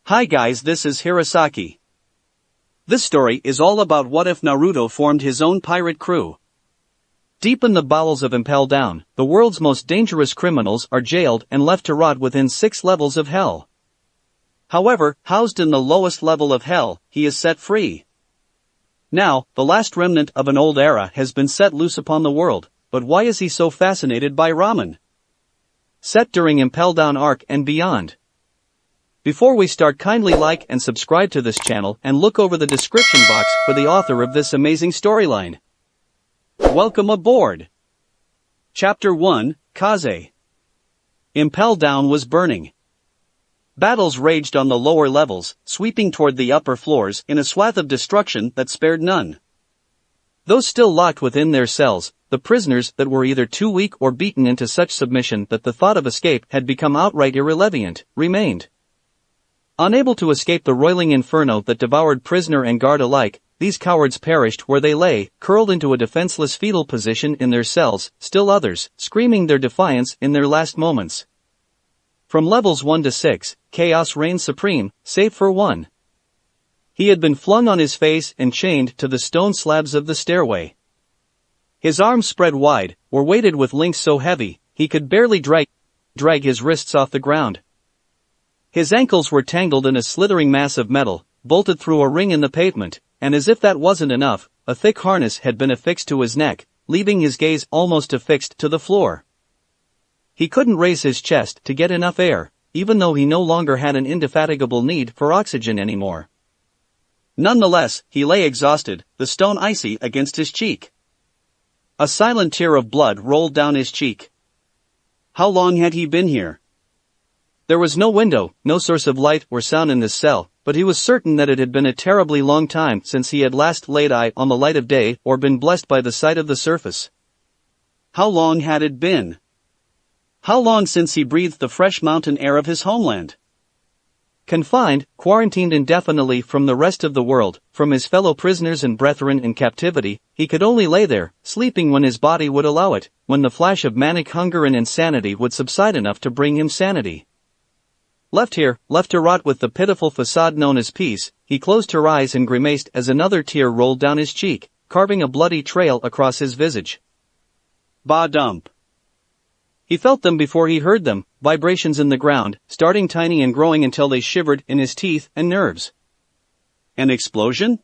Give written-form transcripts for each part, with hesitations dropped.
Hi guys, this is Hirosaki. This story is all about what if Naruto formed his own pirate crew. Deep in the bowels of Impel Down, the world's most dangerous criminals are jailed and left to rot within 6 levels of hell. However, housed in the lowest level of hell, he is set free. Now, the last remnant of an old era has been set loose upon the world, but why is he so fascinated by ramen? Set during Impel Down Arc and beyond. Before we start, kindly like and subscribe to this channel and look over the description box for the author of this amazing storyline. Welcome aboard! Chapter 1, Kaze. Impel Down was burning. Battles raged on the lower levels, sweeping toward the upper floors in a swath of destruction that spared none. Those still locked within their cells, the prisoners that were either too weak or beaten into such submission that the thought of escape had become outright irrelevant, remained. Unable to escape the roiling inferno that devoured prisoner and guard alike, these cowards perished where they lay, curled into a defenseless fetal position in their cells, still others, screaming their defiance in their last moments. From levels 1 to 6, chaos reigned supreme, save for one. He had been flung on his face and chained to the stone slabs of the stairway. His arms spread wide, were weighted with links so heavy, he could barely drag his wrists off the ground. His ankles were tangled in a slithering mass of metal, bolted through a ring in the pavement, and as if that wasn't enough, a thick harness had been affixed to his neck, leaving his gaze almost affixed to the floor. He couldn't raise his chest to get enough air, even though he no longer had an indefatigable need for oxygen anymore. Nonetheless, he lay exhausted, the stone icy against his cheek. A silent tear of blood rolled down his cheek. How long had he been here? There was no window, no source of light or sound in this cell, but he was certain that it had been a terribly long time since he had last laid eye on the light of day or been blessed by the sight of the surface. How long had it been? How long since he breathed the fresh mountain air of his homeland? Confined, quarantined indefinitely from the rest of the world, from his fellow prisoners and brethren in captivity, he could only lay there, sleeping when his body would allow it, when the flash of manic hunger and insanity would subside enough to bring him sanity. Left here, left to rot with the pitiful facade known as peace, he closed her eyes and grimaced as another tear rolled down his cheek, carving a bloody trail across his visage. Ba-dump. He felt them before he heard them, vibrations in the ground, starting tiny and growing until they shivered in his teeth and nerves. An explosion?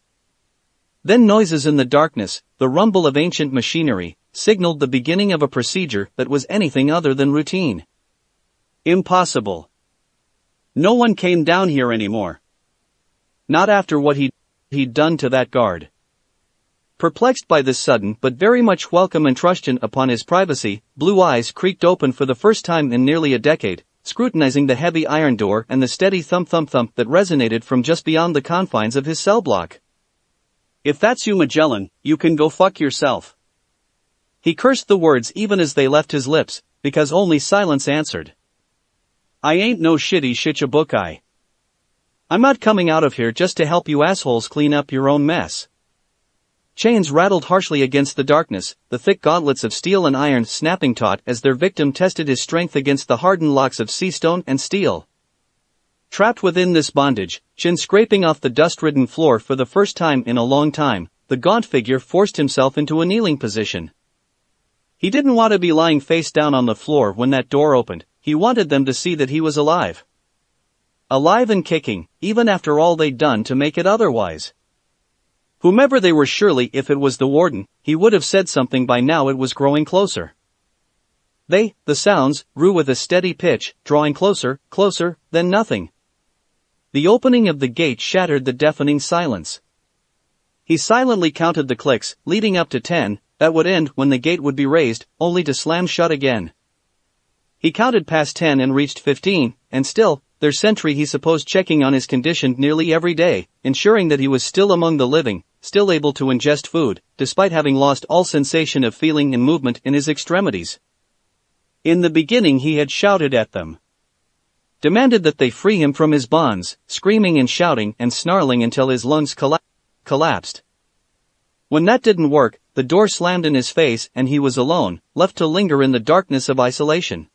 Then noises in the darkness, the rumble of ancient machinery, signaled the beginning of a procedure that was anything other than routine. Impossible. No one came down here anymore. Not after what he'd done to that guard. Perplexed by this sudden but very much welcome intrusion upon his privacy, blue eyes creaked open for the first time in nearly a decade, scrutinizing the heavy iron door and the steady thump-thump-thump that resonated from just beyond the confines of his cell block. If that's you, Magellan, you can go fuck yourself. He cursed the words even as they left his lips, because only silence answered. I ain't no shitty shichibukai. I'm not coming out of here just to help you assholes clean up your own mess. Chains rattled harshly against the darkness, the thick gauntlets of steel and iron snapping taut as their victim tested his strength against the hardened locks of sea stone and steel. Trapped within this bondage, chin scraping off the dust-ridden floor for the first time in a long time, the gaunt figure forced himself into a kneeling position. He didn't want to be lying face down on the floor when that door opened. He wanted them to see that he was alive. Alive and kicking, even after all they'd done to make it otherwise. Whomever they were, surely if it was the warden, he would have said something by now. It was growing closer. The sounds, grew with a steady pitch, drawing closer, closer, then nothing. The opening of the gate shattered the deafening silence. He silently counted the clicks, leading up to 10, that would end when the gate would be raised, only to slam shut again. He counted past 10 and reached 15, and still, their sentry he supposed checking on his condition nearly every day, ensuring that he was still among the living, still able to ingest food, despite having lost all sensation of feeling and movement in his extremities. In the beginning he had shouted at them. Demanded that they free him from his bonds, screaming and shouting and snarling until his lungs collapsed. When that didn't work, the door slammed in his face and he was alone, left to linger in the darkness of isolation.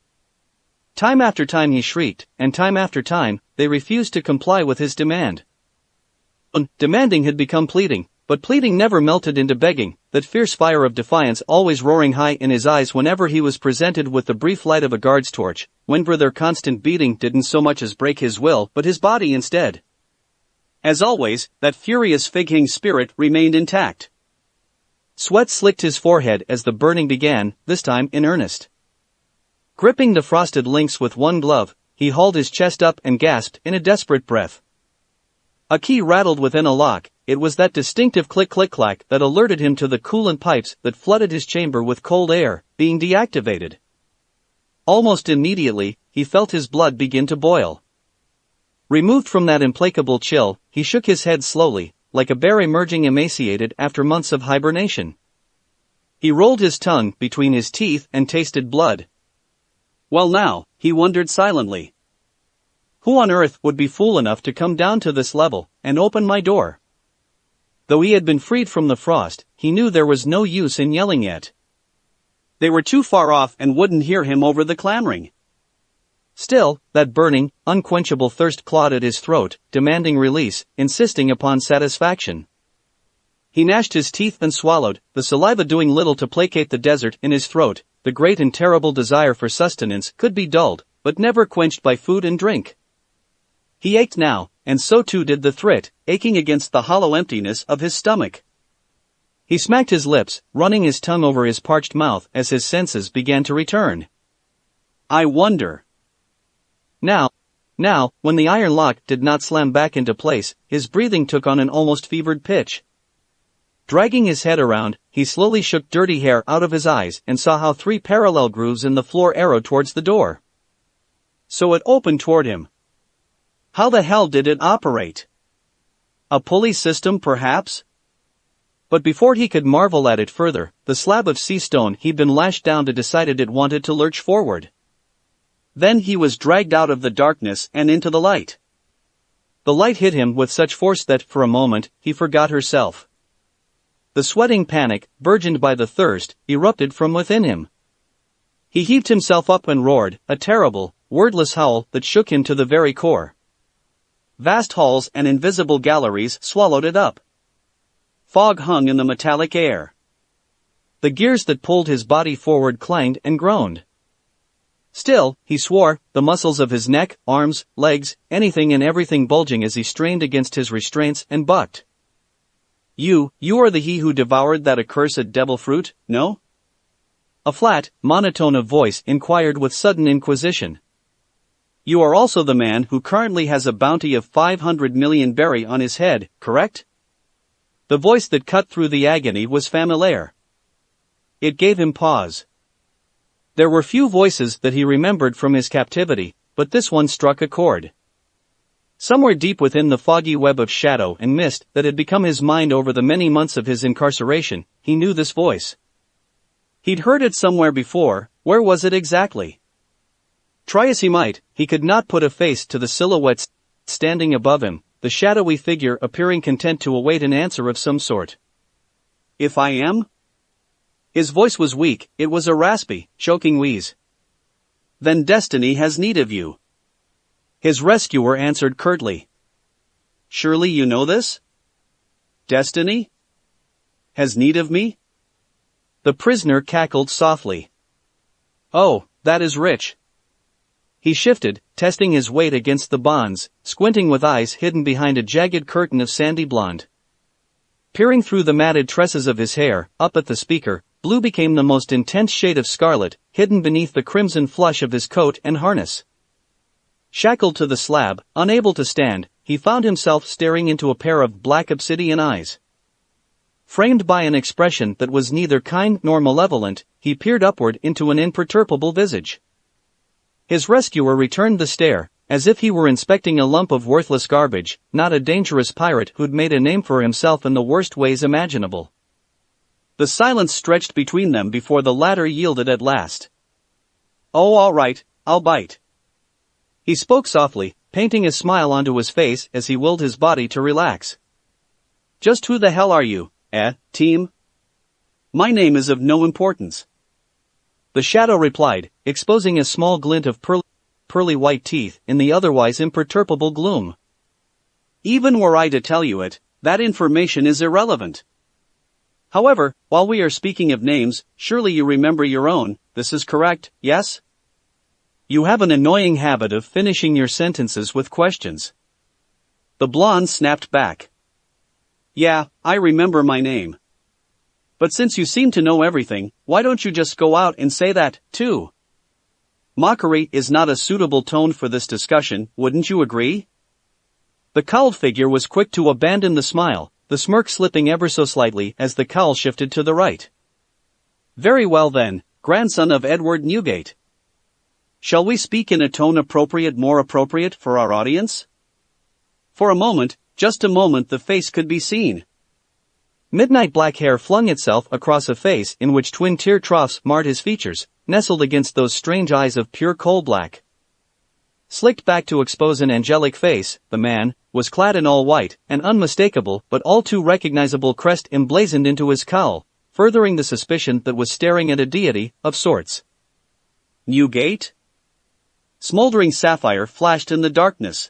Time after time he shrieked, and time after time, they refused to comply with his demand. Demanding had become pleading, but pleading never melted into begging, that fierce fire of defiance always roaring high in his eyes whenever he was presented with the brief light of a guard's torch, whenever their constant beating didn't so much as break his will but his body instead. As always, that furious fig-hing spirit remained intact. Sweat slicked his forehead as the burning began, this time in earnest. Gripping the frosted links with one glove, he hauled his chest up and gasped in a desperate breath. A key rattled within a lock. It was that distinctive click-click-clack that alerted him to the coolant pipes that flooded his chamber with cold air, being deactivated. Almost immediately, he felt his blood begin to boil. Removed from that implacable chill, he shook his head slowly, like a bear emerging emaciated after months of hibernation. He rolled his tongue between his teeth and tasted blood. Well now, he wondered silently. Who on earth would be fool enough to come down to this level and open my door? Though he had been freed from the frost, he knew there was no use in yelling yet. They were too far off and wouldn't hear him over the clamoring. Still, that burning, unquenchable thirst clawed at his throat, demanding release, insisting upon satisfaction. He gnashed his teeth and swallowed, the saliva doing little to placate the desert in his throat. The great and terrible desire for sustenance could be dulled, but never quenched by food and drink. He ached now, and so too did the threat, aching against the hollow emptiness of his stomach. He smacked his lips, running his tongue over his parched mouth as his senses began to return. I wonder. Now, when the iron lock did not slam back into place, his breathing took on an almost fevered pitch. Dragging his head around, he slowly shook dirty hair out of his eyes and saw how 3 parallel grooves in the floor arrowed towards the door. So it opened toward him. How the hell did it operate? A pulley system, perhaps? But before he could marvel at it further, the slab of sea stone he'd been lashed down to decided it wanted to lurch forward. Then he was dragged out of the darkness and into the light. The light hit him with such force that, for a moment, he forgot herself. The sweating panic, burgeoned by the thirst, erupted from within him. He heaved himself up and roared, a terrible, wordless howl that shook him to the very core. Vast halls and invisible galleries swallowed it up. Fog hung in the metallic air. The gears that pulled his body forward clanged and groaned. Still, he swore, the muscles of his neck, arms, legs, anything and everything bulging as he strained against his restraints and bucked. You are the he who devoured that accursed devil fruit, no? A flat, monotone voice inquired with sudden inquisition. You are also the man who currently has a bounty of 500 million berry on his head, correct? The voice that cut through the agony was familiar. It gave him pause. There were few voices that he remembered from his captivity, but this one struck a chord. Somewhere deep within the foggy web of shadow and mist that had become his mind over the many months of his incarceration, he knew this voice. He'd heard it somewhere before. Where was it exactly? Try as he might, he could not put a face to the silhouette standing above him, the shadowy figure appearing content to await an answer of some sort. If I am? His voice was weak, it was a raspy, choking wheeze. Then destiny has need of you. His rescuer answered curtly. Surely you know this? Destiny? Has need of me? The prisoner cackled softly. Oh, that is rich. He shifted, testing his weight against the bonds, squinting with eyes hidden behind a jagged curtain of sandy blonde. Peering through the matted tresses of his hair, up at the speaker, blue became the most intense shade of scarlet, hidden beneath the crimson flush of his coat and harness. Shackled to the slab, unable to stand, he found himself staring into a pair of black obsidian eyes. Framed by an expression that was neither kind nor malevolent, he peered upward into an imperturbable visage. His rescuer returned the stare, as if he were inspecting a lump of worthless garbage, not a dangerous pirate who'd made a name for himself in the worst ways imaginable. The silence stretched between them before the latter yielded at last. Oh, all right, I'll bite. He spoke softly, painting a smile onto his face as he willed his body to relax. Just who the hell are you, team? My name is of no importance. The shadow replied, exposing a small glint of pearl. pearly white teeth in the otherwise imperturbable gloom. Even were I to tell you it, that information is irrelevant. However, while we are speaking of names, surely you remember your own. This is correct, yes? You have an annoying habit of finishing your sentences with questions. The blonde snapped back. Yeah, I remember my name. But since you seem to know everything, why don't you just go out and say that, too? Mockery is not a suitable tone for this discussion, wouldn't you agree? The cowled figure was quick to abandon the smile, the smirk slipping ever so slightly as the cowl shifted to the right. Very well then, grandson of Edward Newgate. Shall we speak in a tone more appropriate for our audience? For a moment, just a moment, the face could be seen. Midnight black hair flung itself across a face in which twin tear troughs marred his features, nestled against those strange eyes of pure coal black. Slicked back to expose an angelic face, the man was clad in all white, an unmistakable but all too recognizable crest emblazoned into his cowl, furthering the suspicion that was staring at a deity of sorts. Newgate? Smoldering sapphire flashed in the darkness.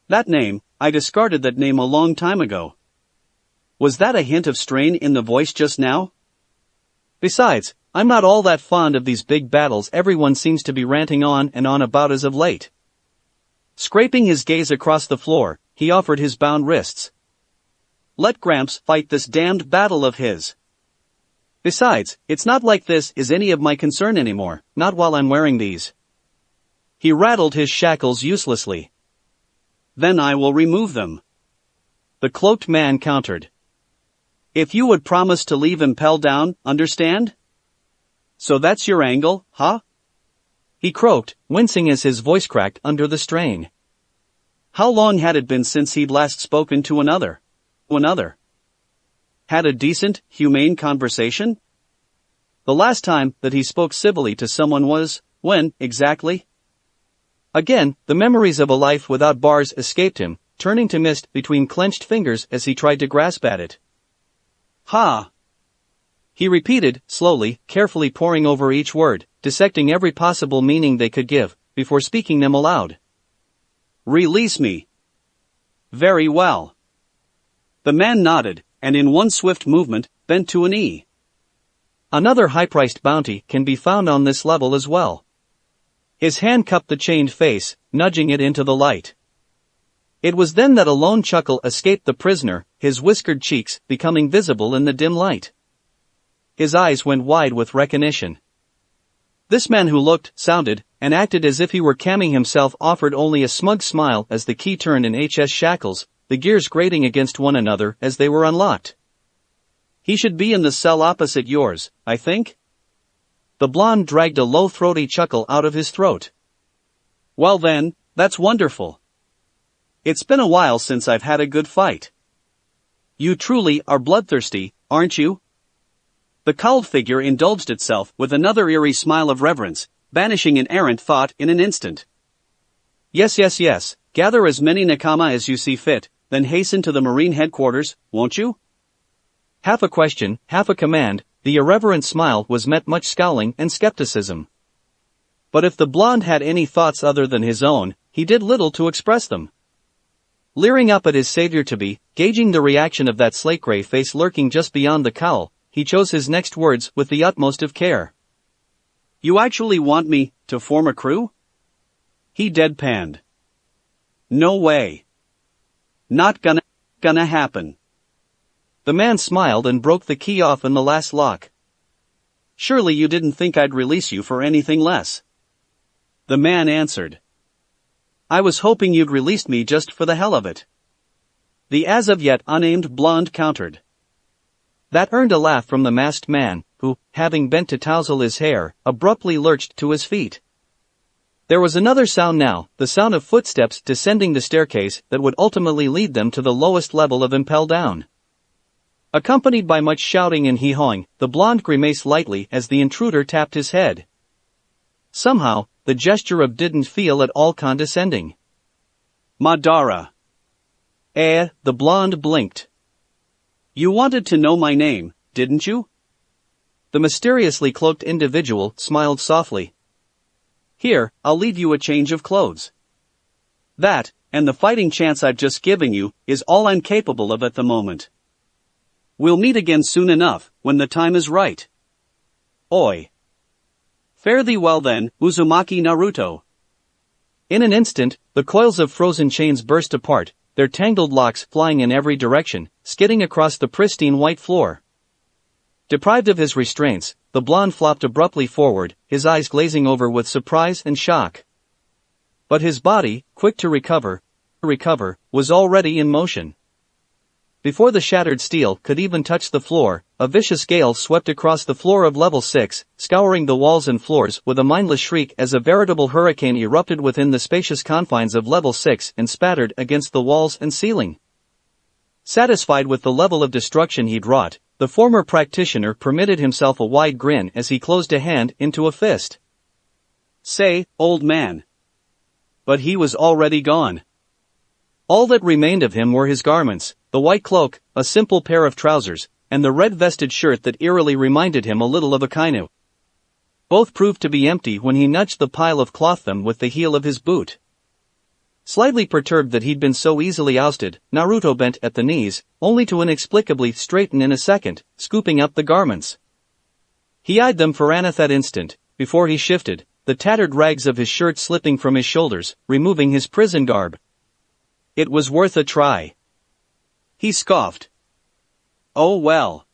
That name, I discarded that name a long time ago. Was that a hint of strain in the voice just now? Besides, I'm not all that fond of these big battles everyone seems to be ranting on and on about as of late. Scraping his gaze across the floor, he offered his bound wrists. Let Gramps fight this damned battle of his. Besides, it's not like this is any of my concern anymore, not while I'm wearing these. He rattled his shackles uselessly. Then I will remove them. The cloaked man countered. If you would promise to leave Impel Down, understand? So that's your angle, huh? He croaked, wincing as his voice cracked under the strain. How long had it been since he'd last spoken to another? Had a decent, humane conversation? The last time that he spoke civilly to someone was, when, exactly? Again, the memories of a life without bars escaped him, turning to mist between clenched fingers as he tried to grasp at it. Ha! He repeated, slowly, carefully poring over each word, dissecting every possible meaning they could give, before speaking them aloud. Release me. Very well. The man nodded, and in one swift movement, bent to an E. Another high-priced bounty can be found on this level as well. His hand cupped the chained face, nudging it into the light. It was then that a lone chuckle escaped the prisoner, his whiskered cheeks becoming visible in the dim light. His eyes went wide with recognition. This man who looked, sounded, and acted as if he were camming himself offered only a smug smile as the key turned in HS shackles, the gears grating against one another as they were unlocked. He should be in the cell opposite yours, I think? The blonde dragged a low throaty chuckle out of his throat. Well then, that's wonderful. It's been a while since I've had a good fight. You truly are bloodthirsty, aren't you? The cowled figure indulged itself with another eerie smile of reverence, banishing an errant thought in an instant. Yes, gather as many nakama as you see fit, then hasten to the Marine headquarters, won't you? Half a question, half a command, the irreverent smile was met much scowling and skepticism. But if the blonde had any thoughts other than his own, he did little to express them. Leering up at his savior-to-be, gauging the reaction of that slate-gray face lurking just beyond the cowl, he chose his next words with the utmost of care. You actually want me to form a crew? He deadpanned. No way. Not gonna happen. The man smiled and broke the key off in the last lock. Surely you didn't think I'd release you for anything less. The man answered. I was hoping you'd release me just for the hell of it. The as of yet unnamed blonde countered. That earned a laugh from the masked man, who, having bent to tousle his hair, abruptly lurched to his feet. There was another sound now, the sound of footsteps descending the staircase that would ultimately lead them to the lowest level of Impel Down. Accompanied by much shouting and hee-hawing, the blonde grimaced lightly as the intruder tapped his head. Somehow, the gesture didn't feel at all condescending. Madara. The blonde blinked. You wanted to know my name, didn't you? The mysteriously cloaked individual smiled softly. Here, I'll leave you a change of clothes. That, and the fighting chance I've just given you, is all I'm capable of at the moment. We'll meet again soon enough, when the time is right. Oi. Fare thee well then, Uzumaki Naruto. In an instant, the coils of frozen chains burst apart, their tangled locks flying in every direction, skidding across the pristine white floor. Deprived of his restraints, the blonde flopped abruptly forward, his eyes glazing over with surprise and shock. But his body, quick to recover, was already in motion. Before the shattered steel could even touch the floor, a vicious gale swept across the floor of level 6, scouring the walls and floors with a mindless shriek as a veritable hurricane erupted within the spacious confines of level 6 and spattered against the walls and ceiling. Satisfied with the level of destruction he'd wrought, the former practitioner permitted himself a wide grin as he closed a hand into a fist. Say, old man. But he was already gone. All that remained of him were his garments, the white cloak, a simple pair of trousers, and the red-vested shirt that eerily reminded him a little of a kainu. Both proved to be empty when he nudged the pile of cloth them with the heel of his boot. Slightly perturbed that he'd been so easily ousted, Naruto bent at the knees, only to inexplicably straighten in a second, scooping up the garments. He eyed them for that instant, before he shifted, the tattered rags of his shirt slipping from his shoulders, removing his prison garb. It was worth a try. He scoffed. Oh well.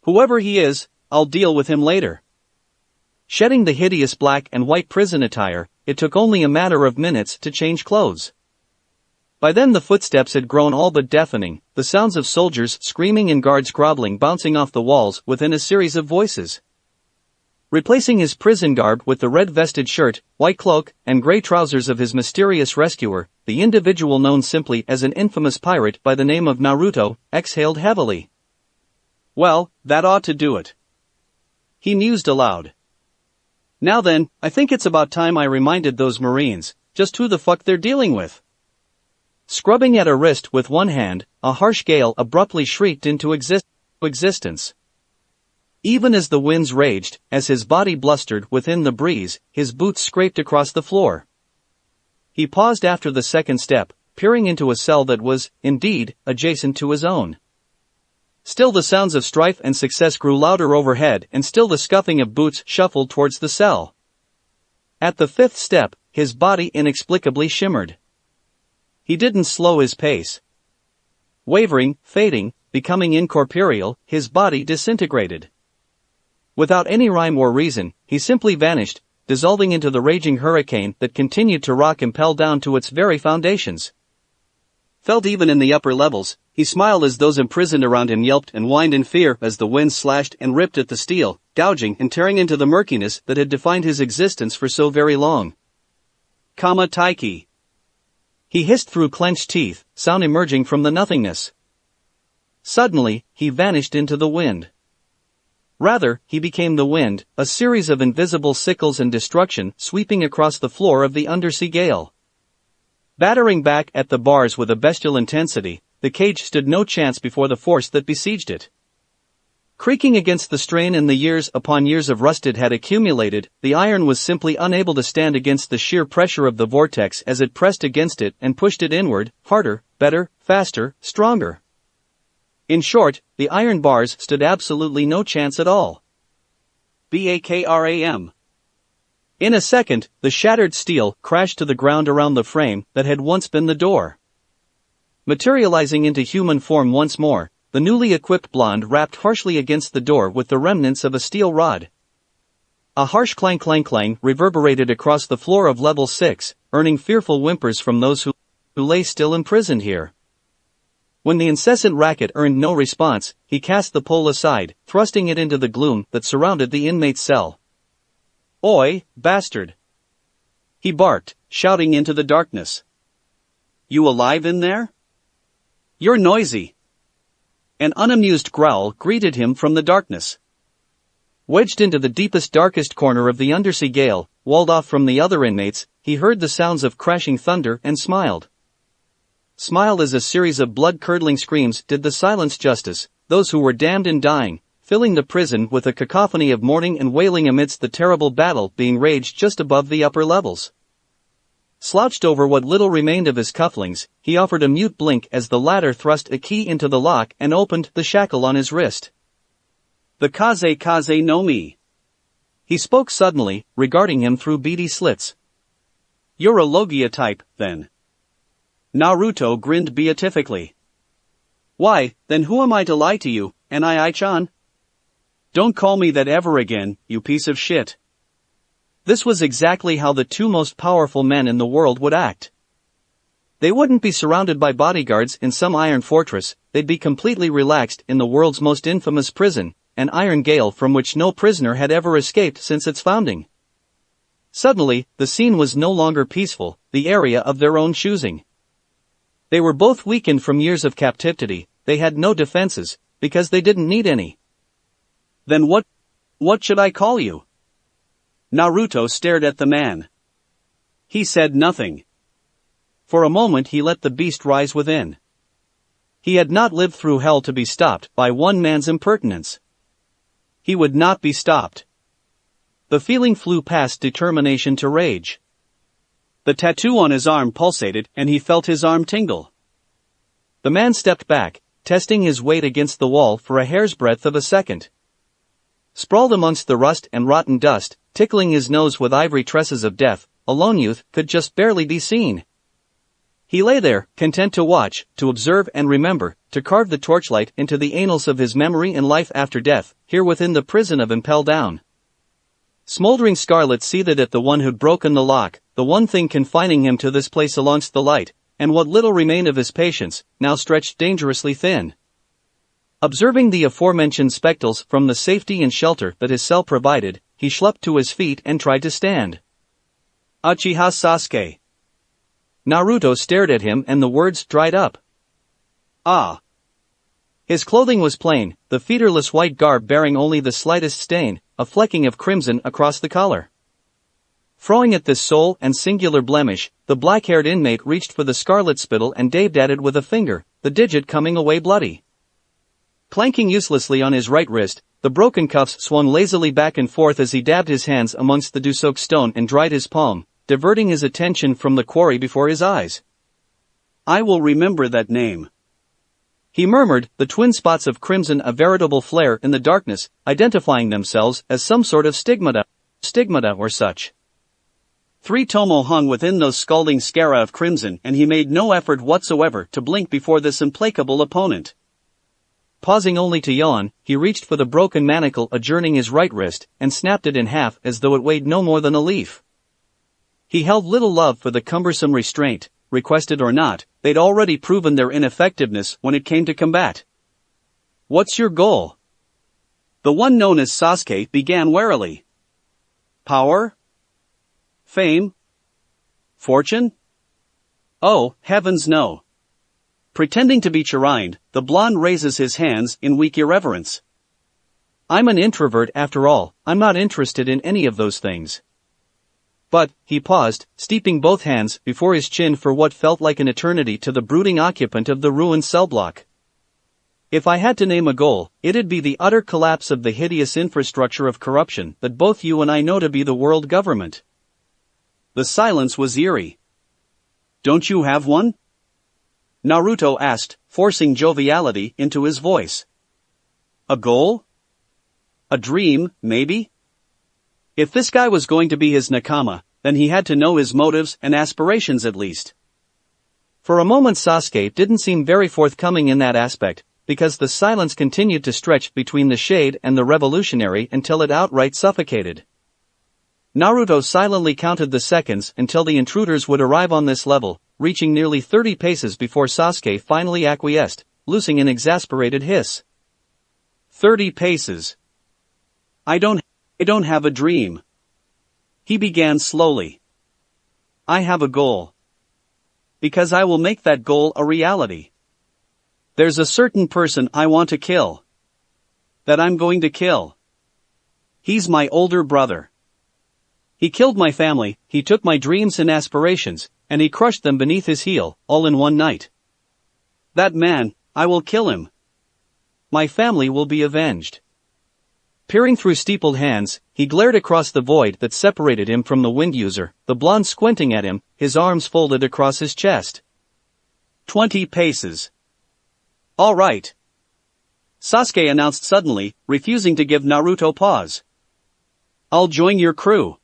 Whoever he is, I'll deal with him later. Shedding the hideous black and white prison attire, it took only a matter of minutes to change clothes. By then the footsteps had grown all but deafening, the sounds of soldiers screaming and guards groveling bouncing off the walls within a series of voices. Replacing his prison garb with the red-vested shirt, white cloak, and gray trousers of his mysterious rescuer, the individual known simply as an infamous pirate by the name of Naruto, exhaled heavily. Well, that ought to do it. He mused aloud. Now then, I think it's about time I reminded those Marines, just who the fuck they're dealing with. Scrubbing at a wrist with one hand, a harsh gale abruptly shrieked into existence. Even as the winds raged, as his body blustered within the breeze, his boots scraped across the floor. He paused after the second step, peering into a cell that was, indeed, adjacent to his own. Still the sounds of strife and success grew louder overhead, and still the scuffing of boots shuffled towards the cell. At the fifth step, his body inexplicably shimmered. He didn't slow his pace. Wavering, fading, becoming incorporeal, his body disintegrated. Without any rhyme or reason, he simply vanished, dissolving into the raging hurricane that continued to rock Impel Down to its very foundations. Felt even in the upper levels, he smiled as those imprisoned around him yelped and whined in fear as the wind slashed and ripped at the steel, gouging and tearing into the murkiness that had defined his existence for so very long. Kama Taiki. He hissed through clenched teeth, sound emerging from the nothingness. Suddenly, he vanished into the wind. Rather, he became the wind, a series of invisible sickles and destruction sweeping across the floor of the undersea gale. Battering back at the bars with a bestial intensity, the cage stood no chance before the force that besieged it. Creaking against the strain and the years upon years of rust it had accumulated, the iron was simply unable to stand against the sheer pressure of the vortex as it pressed against it and pushed it inward, harder, better, faster, stronger. In short, the iron bars stood absolutely no chance at all. BAKRAM. In a second, the shattered steel crashed to the ground around the frame that had once been the door. Materializing into human form once more, the newly equipped blonde rapped harshly against the door with the remnants of a steel rod. A harsh clang clang clang reverberated across the floor of level 6, earning fearful whimpers from those who lay still imprisoned here. When the incessant racket earned no response, he cast the pole aside, thrusting it into the gloom that surrounded the inmate's cell. Oi, bastard! He barked, shouting into the darkness. You alive in there? You're noisy. An unamused growl greeted him from the darkness. Wedged into the deepest darkest corner of the undersea gale, walled off from the other inmates, he heard the sounds of crashing thunder and smiled. Smiled as a series of blood-curdling screams did the silence justice, those who were damned and dying, filling the prison with a cacophony of mourning and wailing amidst the terrible battle being raged just above the upper levels. Slouched over what little remained of his cufflinks, he offered a mute blink as the latter thrust a key into the lock and opened the shackle on his wrist. "The kaze no mi." He spoke suddenly, regarding him through beady slits. "You're a Logia type, then." Naruto grinned beatifically. "Why, then who am I to lie to you, Nii-chan? Don't call me that ever again, you piece of shit." This was exactly how the two most powerful men in the world would act. They wouldn't be surrounded by bodyguards in some iron fortress, they'd be completely relaxed in the world's most infamous prison, an iron gale from which no prisoner had ever escaped since its founding. Suddenly, the scene was no longer peaceful, the area of their own choosing. They were both weakened from years of captivity, they had no defenses, because they didn't need any. "Then what should I call you?" Naruto stared at the man. He said nothing. For a moment he let the beast rise within. He had not lived through hell to be stopped by one man's impertinence. He would not be stopped. The feeling flew past determination to rage. The tattoo on his arm pulsated and he felt his arm tingle. The man stepped back, testing his weight against the wall for a hair's breadth of a second. Sprawled amongst the rust and rotten dust, tickling his nose with ivory tresses of death, a lone youth could just barely be seen. He lay there, content to watch, to observe and remember, to carve the torchlight into the annals of his memory and life after death, here within the prison of Impel Down. Smoldering scarlet seethed at the one who'd broken the lock, the one thing confining him to this place amongst the light, and what little remained of his patience, now stretched dangerously thin. Observing the aforementioned spectacles from the safety and shelter that his cell provided, he schlepped to his feet and tried to stand. "Uchiha Sasuke." Naruto stared at him and the words dried up. "Ah." His clothing was plain, the featureless white garb bearing only the slightest stain, a flecking of crimson across the collar. Frowning at this sole and singular blemish, the black-haired inmate reached for the scarlet spittle and dabbed at it with a finger, the digit coming away bloody. Clanking uselessly on his right wrist, the broken cuffs swung lazily back and forth as he dabbed his hands amongst the dew-soaked stone and dried his palm, diverting his attention from the quarry before his eyes. "I will remember that name," he murmured, the twin spots of crimson a veritable flare in the darkness, identifying themselves as some sort of stigmata or such. 3 tomo hung within those scalding scara of crimson and he made no effort whatsoever to blink before this implacable opponent. Pausing only to yawn, he reached for the broken manacle adjourning his right wrist, and snapped it in half as though it weighed no more than a leaf. He held little love for the cumbersome restraint, requested or not, they'd already proven their ineffectiveness when it came to combat. "What's your goal?" The one known as Sasuke began warily. "Power? Fame? Fortune? Oh, heavens no." Pretending to be chagrined, the blonde raises his hands in weak irreverence. "I'm an introvert after all, I'm not interested in any of those things." But, he paused, steeping both hands before his chin for what felt like an eternity to the brooding occupant of the ruined cell block. "If I had to name a goal, it'd be the utter collapse of the hideous infrastructure of corruption that both you and I know to be the world government." The silence was eerie. "Don't you have one?" Naruto asked, forcing joviality into his voice. "A goal? A dream, maybe?" If this guy was going to be his nakama, then he had to know his motives and aspirations at least. For a moment Sasuke didn't seem very forthcoming in that aspect, because the silence continued to stretch between the shade and the revolutionary until it outright suffocated. Naruto silently counted the seconds until the intruders would arrive on this level, reaching nearly 30 paces before Sasuke finally acquiesced, loosing an exasperated hiss. 30 paces. I don't have a dream." He began slowly. "I have a goal. Because I will make that goal a reality. There's a certain person I want to kill. That I'm going to kill. He's my older brother. He killed my family, he took my dreams and aspirations, and he crushed them beneath his heel, all in one night. That man, I will kill him. My family will be avenged. Peering through steepled hands, he glared across the void that separated him from the wind user, the blonde squinting at him, his arms folded across his chest. 20 paces. All right. Sasuke announced suddenly, refusing to give Naruto pause. I'll join your crew.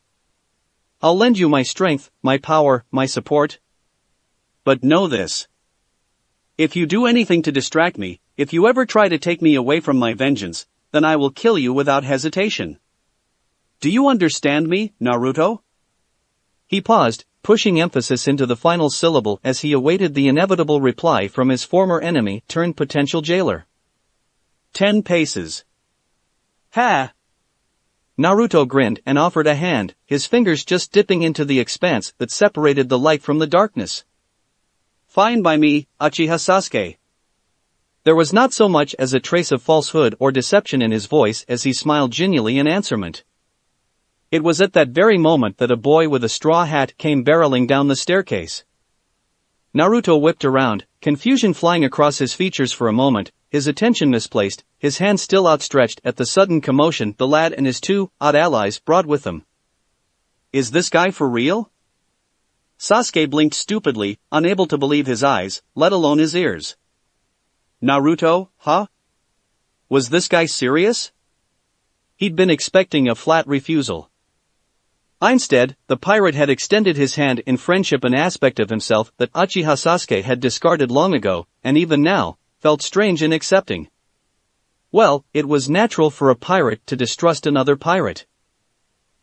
I'll lend you my strength, my power, my support. But know this. If you do anything to distract me, if you ever try to take me away from my vengeance, then I will kill you without hesitation. Do you understand me, Naruto? He paused, pushing emphasis into the final syllable as he awaited the inevitable reply from his former enemy turned potential jailer. 10 paces. Ha! Naruto grinned and offered a hand, his fingers just dipping into the expanse that separated the light from the darkness. Fine by me, Uchiha Sasuke. There was not so much as a trace of falsehood or deception in his voice as he smiled genially in answerment. It was at that very moment that a boy with a straw hat came barreling down the staircase. Naruto whipped around, confusion flying across his features for a moment, his attention misplaced, his hand still outstretched at the sudden commotion the lad and his two odd allies brought with them. Is this guy for real? Sasuke blinked stupidly, unable to believe his eyes, let alone his ears. Naruto, huh? Was this guy serious? He'd been expecting a flat refusal. Instead, the pirate had extended his hand in friendship, an aspect of himself that Uchiha Sasuke had discarded long ago, and even now, felt strange in accepting. Well, it was natural for a pirate to distrust another pirate.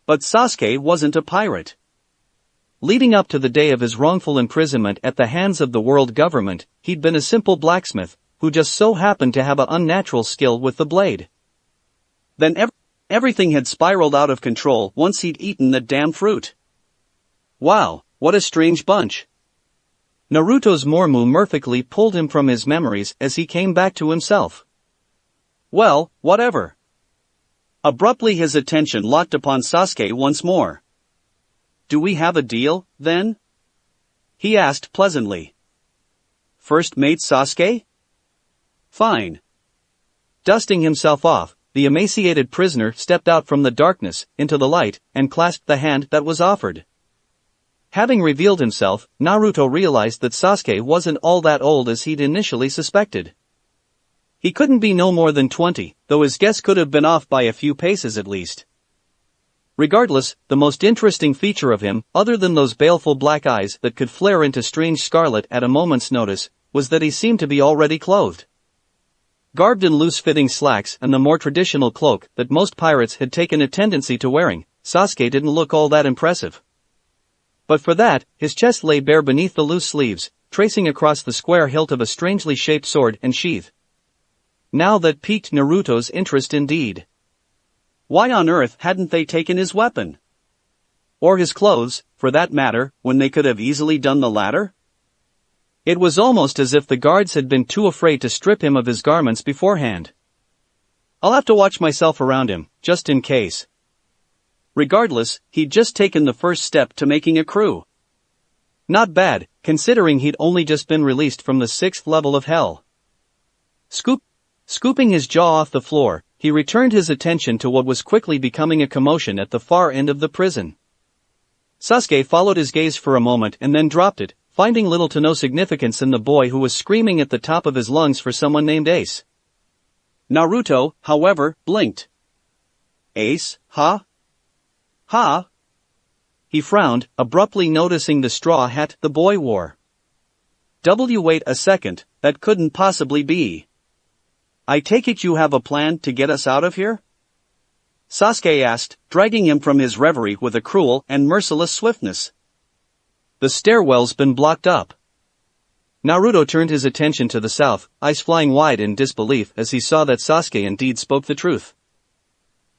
But Sasuke wasn't a pirate. Leading up to the day of his wrongful imprisonment at the hands of the world government, he'd been a simple blacksmith, who just so happened to have an unnatural skill with the blade. Then everything had spiraled out of control once he'd eaten that damn fruit. Wow, what a strange bunch. Naruto's Mormu mercifully pulled him from his memories as he came back to himself. Well, whatever. Abruptly his attention locked upon Sasuke once more. Do we have a deal, then? He asked pleasantly. First mate Sasuke? Fine. Dusting himself off, the emaciated prisoner stepped out from the darkness, into the light, and clasped the hand that was offered. Having revealed himself, Naruto realized that Sasuke wasn't all that old as he'd initially suspected. He couldn't be no more than 20, though his guess could have been off by a few paces at least. Regardless, the most interesting feature of him, other than those baleful black eyes that could flare into strange scarlet at a moment's notice, was that he seemed to be already clothed. Garbed in loose-fitting slacks and the more traditional cloak that most pirates had taken a tendency to wearing, Sasuke didn't look all that impressive. But for that, his chest lay bare beneath the loose sleeves, tracing across the square hilt of a strangely shaped sword and sheath. Now that piqued Naruto's interest indeed. Why on earth hadn't they taken his weapon? Or his clothes, for that matter, when they could have easily done the latter? It was almost as if the guards had been too afraid to strip him of his garments beforehand. I'll have to watch myself around him, just in case. Regardless, he'd just taken the first step to making a crew. Not bad, considering he'd only just been released from the 6th level of hell. Scooping his jaw off the floor, he returned his attention to what was quickly becoming a commotion at the far end of the prison. Sasuke followed his gaze for a moment and then dropped it, finding little to no significance in the boy who was screaming at the top of his lungs for someone named Ace. Naruto, however, blinked. Ace, huh? Huh? He frowned, abruptly noticing the straw hat the boy wore. Wait a second, that couldn't possibly be. I take it you have a plan to get us out of here? Sasuke asked, dragging him from his reverie with a cruel and merciless swiftness. The stairwell's been blocked up. Naruto turned his attention to the south, eyes flying wide in disbelief as he saw that Sasuke indeed spoke the truth.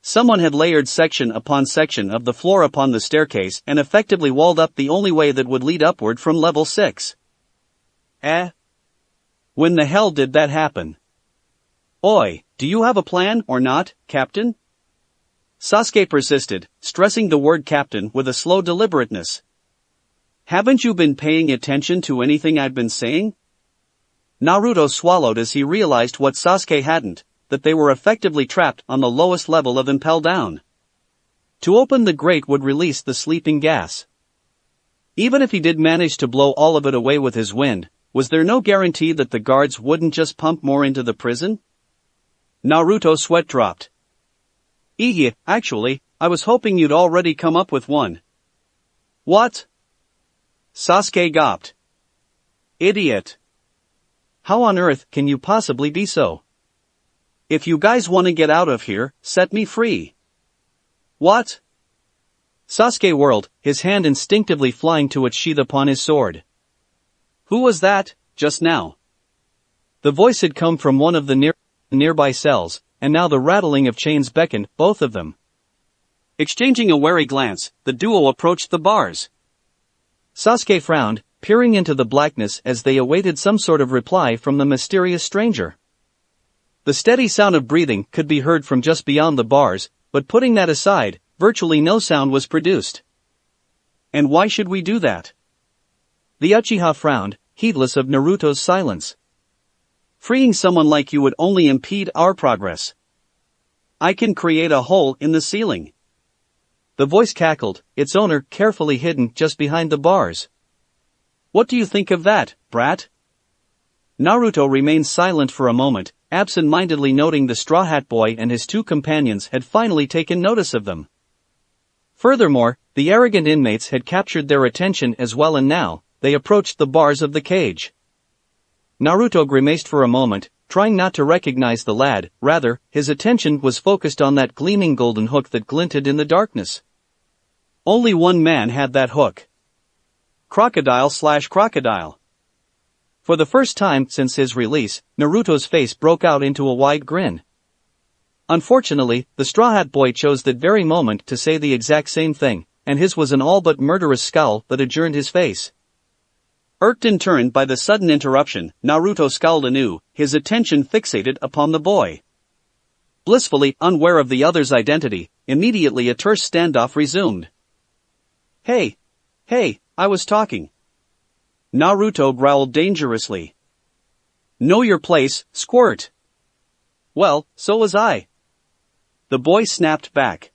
Someone had layered section upon section of the floor upon the staircase and effectively walled up the only way that would lead upward from level 6. When the hell did that happen? Oi, do you have a plan or not, Captain? Sasuke persisted, stressing the word captain with a slow deliberateness. Haven't you been paying attention to anything I've been saying? Naruto swallowed as he realized what Sasuke hadn't, that they were effectively trapped on the lowest level of Impel Down. To open the grate would release the sleeping gas. Even if he did manage to blow all of it away with his wind, was there no guarantee that the guards wouldn't just pump more into the prison? Naruto's sweat dropped. Actually, I was hoping you'd already come up with one. What? Sasuke gawped. Idiot. How on earth can you possibly be so? If you guys want to get out of here, set me free. What? Sasuke whirled, his hand instinctively flying to its sheath upon his sword. Who was that, just now? The voice had come from one of the nearby cells, and now the rattling of chains beckoned both of them. Exchanging a wary glance, the duo approached the bars. Sasuke frowned, peering into the blackness as they awaited some sort of reply from the mysterious stranger. The steady sound of breathing could be heard from just beyond the bars, but putting that aside, virtually no sound was produced. And why should we do that? The Uchiha frowned, heedless of Naruto's silence. Freeing someone like you would only impede our progress. I can create a hole in the ceiling. The voice cackled, its owner carefully hidden just behind the bars. What do you think of that, brat? Naruto remained silent for a moment, absent-mindedly noting the Straw Hat Boy and his two companions had finally taken notice of them. Furthermore, the arrogant inmates had captured their attention as well, and now, they approached the bars of the cage. Naruto grimaced for a moment, trying not to recognize the lad, rather, his attention was focused on that gleaming golden hook that glinted in the darkness. Only one man had that hook. Crocodile. For the first time since his release, Naruto's face broke out into a wide grin. Unfortunately, the Straw Hat Boy chose that very moment to say the exact same thing, and his was an all but murderous scowl that adjourned his face. Irked in turn by the sudden interruption, Naruto scowled anew, his attention fixated upon the boy. Blissfully unaware of the other's identity, immediately a terse standoff resumed. Hey, I was talking. Naruto growled dangerously. Know your place, squirt. Well, so was I. The boy snapped back.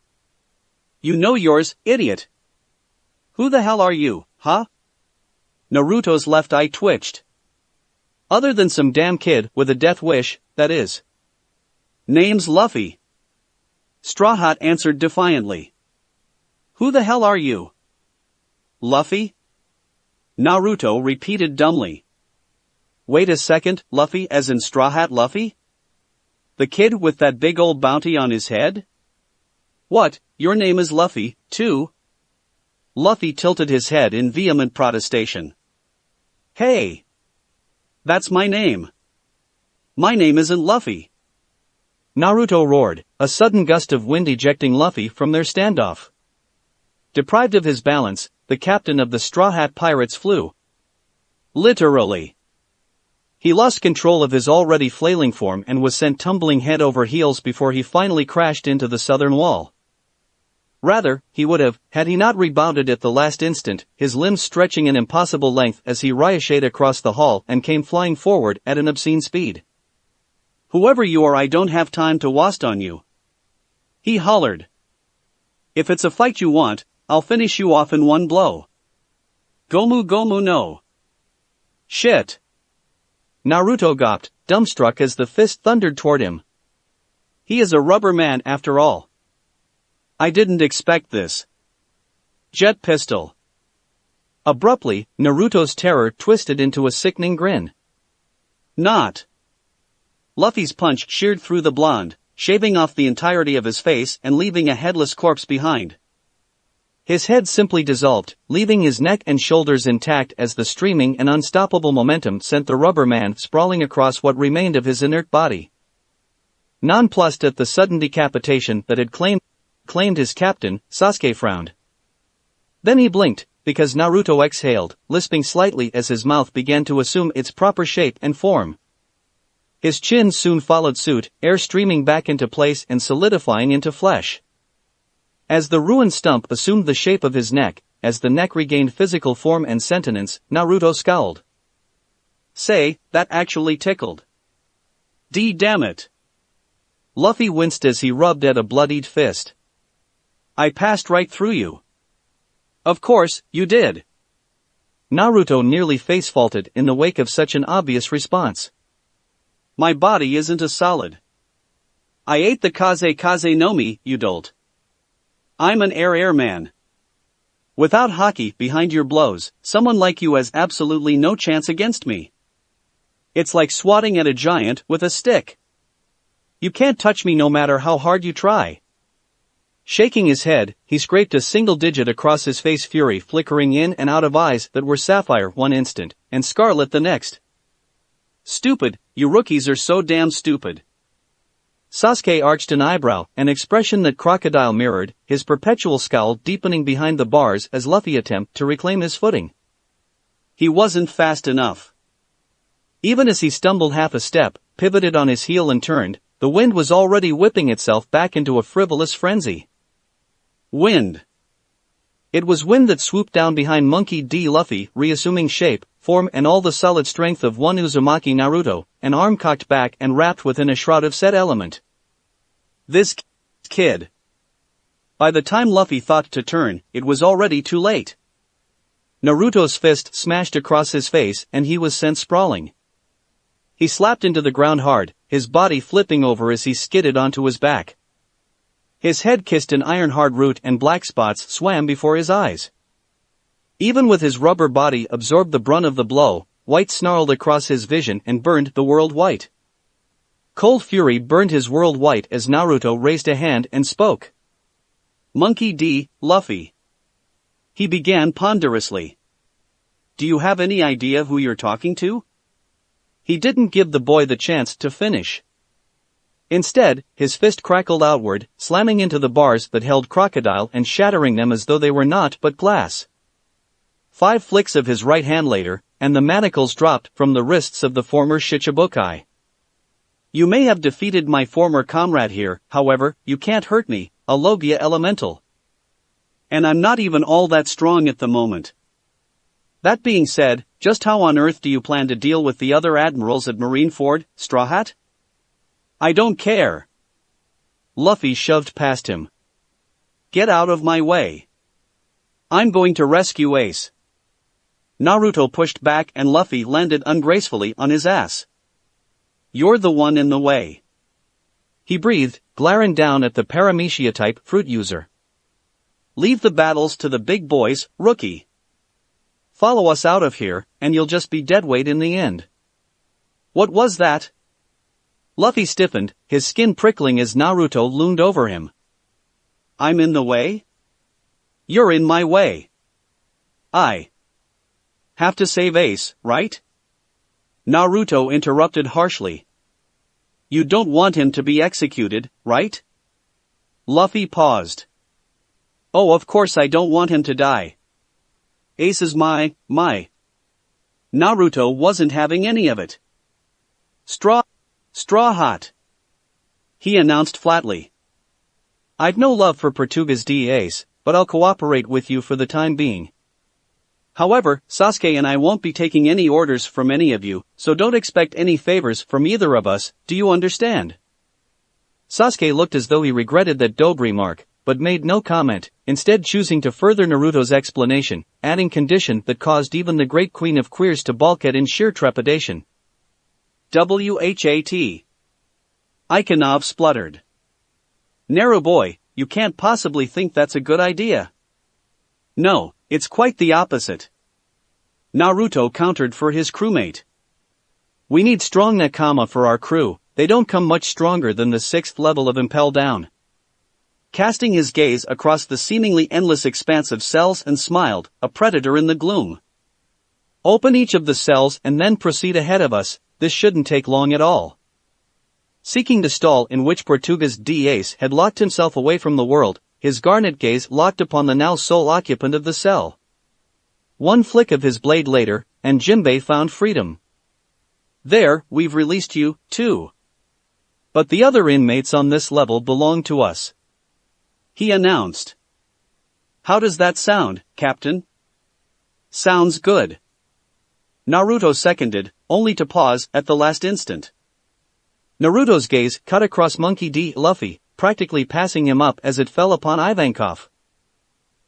You know yours, idiot. Who the hell are you, huh? Naruto's left eye twitched. Other than some damn kid with a death wish, that is. Name's Luffy. Straw Hat answered defiantly. Who the hell are you? Luffy? Naruto repeated dumbly. Wait a second, Luffy as in Straw Hat Luffy? The kid with that big old bounty on his head? What, your name is Luffy, too? Luffy tilted his head in vehement protestation. Hey! That's my name. My name isn't Luffy. Naruto roared, a sudden gust of wind ejecting Luffy from their standoff. Deprived of his balance, the captain of the Straw Hat Pirates flew. Literally. He lost control of his already flailing form and was sent tumbling head over heels before he finally crashed into the southern wall. Rather, he would have, had he not rebounded at the last instant, his limbs stretching an impossible length as he ricocheted across the hall and came flying forward at an obscene speed. Whoever you are, I don't have time to waste on you. He hollered. If it's a fight you want, I'll finish you off in one blow. Gomu no. Shit. Naruto gawped, dumbstruck as the fist thundered toward him. He is a rubber man after all. I didn't expect this. Jet pistol. Abruptly, Naruto's terror twisted into a sickening grin. Not. Luffy's punch sheared through the blonde, shaving off the entirety of his face and leaving a headless corpse behind. His head simply dissolved, leaving his neck and shoulders intact as the streaming and unstoppable momentum sent the rubber man sprawling across what remained of his inert body. Nonplussed at the sudden decapitation that had claimed his captain, Sasuke frowned. Then he blinked, because Naruto exhaled, lisping slightly as his mouth began to assume its proper shape and form. His chin soon followed suit, air streaming back into place and solidifying into flesh. As the ruined stump assumed the shape of his neck, as the neck regained physical form and sentience, Naruto scowled. Say, that actually tickled. Damn it. Luffy winced as he rubbed at a bloodied fist. I passed right through you. Of course, you did. Naruto nearly face-faulted in the wake of such an obvious response. My body isn't a solid. I ate the kaze no mi, you dolt. I'm an air man. Without haki behind your blows, someone like you has absolutely no chance against me. It's like swatting at a giant with a stick. You can't touch me no matter how hard you try. Shaking his head, he scraped a single digit across his face, fury flickering in and out of eyes that were sapphire one instant, and scarlet the next. Stupid, you rookies are so damn stupid. Sasuke arched an eyebrow, an expression that crocodile mirrored, his perpetual scowl deepening behind the bars as Luffy attempted to reclaim his footing. He wasn't fast enough. Even as he stumbled half a step, pivoted on his heel and turned, the wind was already whipping itself back into a frivolous frenzy. Wind. It was wind that swooped down behind Monkey D. Luffy, reassuming shape, form and all the solid strength of one Uzumaki Naruto, an arm cocked back and wrapped within a shroud of said element. This kid. By the time Luffy thought to turn, it was already too late. Naruto's fist smashed across his face and he was sent sprawling. He slapped into the ground hard, his body flipping over as he skidded onto his back. His head kissed an iron-hard root and black spots swam before his eyes. Even with his rubber body absorbed the brunt of the blow, white snarled across his vision and burned the world white. Cold fury burned his world white as Naruto raised a hand and spoke. Monkey D. Luffy. He began ponderously. Do you have any idea who you're talking to? He didn't give the boy the chance to finish. Instead, his fist crackled outward, slamming into the bars that held crocodile and shattering them as though they were naught but glass. 5 flicks of his right hand later, and the manacles dropped from the wrists of the former Shichibukai. You may have defeated my former comrade here, however, you can't hurt me, a Logia elemental. And I'm not even all that strong at the moment. That being said, just how on earth do you plan to deal with the other admirals at Marineford, Straw Hat? I don't care. Luffy shoved past him. Get out of my way. I'm going to rescue Ace. Naruto pushed back and Luffy landed ungracefully on his ass. You're the one in the way. He breathed, glaring down at the Paramecia-type fruit user. Leave the battles to the big boys, rookie. Follow us out of here, and you'll just be deadweight in the end. What was that? Luffy stiffened, his skin prickling as Naruto loomed over him. I'm in the way? You're in my way. I have to save Ace, right? Naruto interrupted harshly. You don't want him to be executed, right? Luffy paused. Oh, of course I don't want him to die. Ace is my. Naruto wasn't having any of it. Straw Hat. He announced flatly. I've no love for Portuga's D. Ace, but I'll cooperate with you for the time being. However, Sasuke and I won't be taking any orders from any of you, so don't expect any favors from either of us, do you understand? Sasuke looked as though he regretted that remark, but made no comment, instead choosing to further Naruto's explanation, adding condition that caused even the great queen of queers to balk at in sheer trepidation. WHAT. Ikonov spluttered. Naru boy, you can't possibly think that's a good idea. No, it's quite the opposite. Naruto countered for his crewmate. We need strong Nakama for our crew, they don't come much stronger than the 6th level of Impel Down. Casting his gaze across the seemingly endless expanse of cells and smiled, a predator in the gloom. Open each of the cells and then proceed ahead of us, this shouldn't take long at all. Seeking the stall in which Portuga's D. Ace had locked himself away from the world, his garnet gaze locked upon the now sole occupant of the cell. One flick of his blade later, and Jinbei found freedom. There, we've released you, too. But the other inmates on this level belong to us. He announced. How does that sound, Captain? Sounds good. Naruto seconded, only to pause at the last instant. Naruto's gaze cut across Monkey D. Luffy, practically passing him up as it fell upon Ivankov.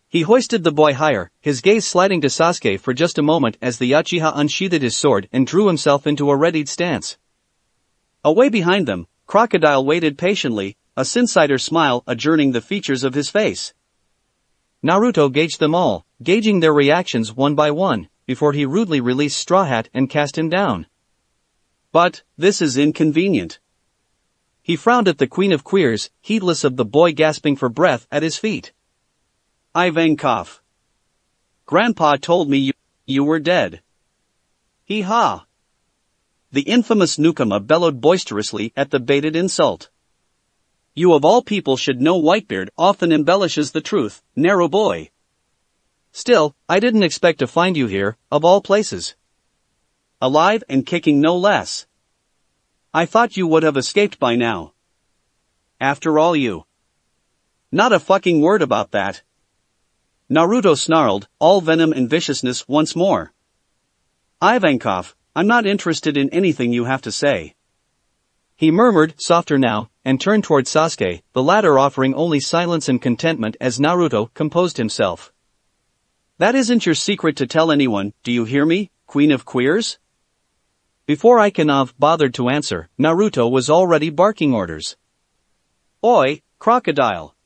He hoisted the boy higher, his gaze sliding to Sasuke for just a moment as the Uchiha unsheathed his sword and drew himself into a readied stance. Away behind them, Crocodile waited patiently, a Sinsider smile adorning the features of his face. Naruto gauged them all, gauging their reactions one by one, before he rudely released Straw Hat and cast him down. But, this is inconvenient. He frowned at the Queen of Queers, heedless of the boy gasping for breath at his feet. Ivankov. Grandpa told me you were dead. Hee-ha. The infamous Newcomer bellowed boisterously at the baited insult. You of all people should know Whitebeard often embellishes the truth, narrow boy. Still, I didn't expect to find you here, of all places. Alive and kicking no less. I thought you would have escaped by now. After all you. Not a fucking word about that. Naruto snarled, all venom and viciousness once more. Ivankov, I'm not interested in anything you have to say. He murmured, softer now, and turned toward Sasuke, the latter offering only silence and contentment as Naruto composed himself. That isn't your secret to tell anyone, do you hear me, Queen of Queers? Before Ivankov bothered to answer, Naruto was already barking orders. Oi, Crocodile.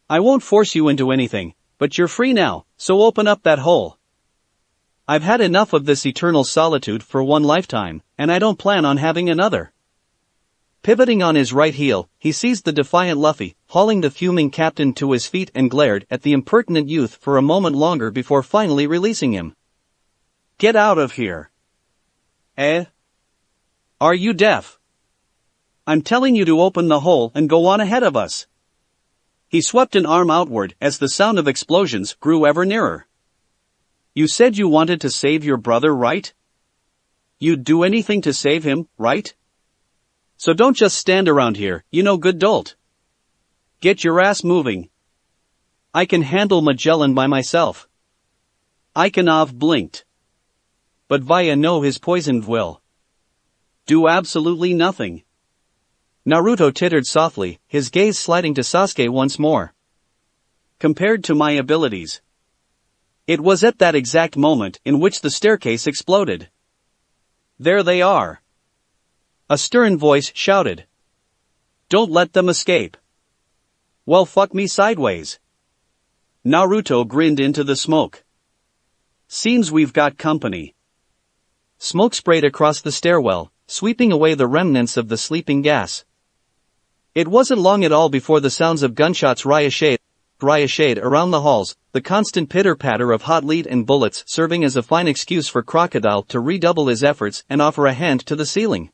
I won't force you into anything, but you're free now, so open up that hole. I've had enough of this eternal solitude for one lifetime, and I don't plan on having another. Pivoting on his right heel, he seized the defiant Luffy, hauling the fuming captain to his feet and glared at the impertinent youth for a moment longer before finally releasing him. Get out of here. Eh? Are you deaf? I'm telling you to open the hole and go on ahead of us. He swept an arm outward as the sound of explosions grew ever nearer. You said you wanted to save your brother, right? You'd do anything to save him, right? So don't just stand around here, you no good dolt. Get your ass moving. I can handle Magellan by myself. Ivankov blinked. But via no his poisoned will. Do absolutely nothing. Naruto tittered softly, his gaze sliding to Sasuke once more. Compared to my abilities. It was at that exact moment in which the staircase exploded. There they are. A stern voice shouted. Don't let them escape. Well, fuck me sideways. Naruto grinned into the smoke. Seems we've got company. Smoke sprayed across the stairwell, sweeping away the remnants of the sleeping gas. It wasn't long at all before the sounds of gunshots ricocheted around the halls, the constant pitter-patter of hot lead and bullets serving as a fine excuse for Crocodile to redouble his efforts and offer a hand to the ceiling.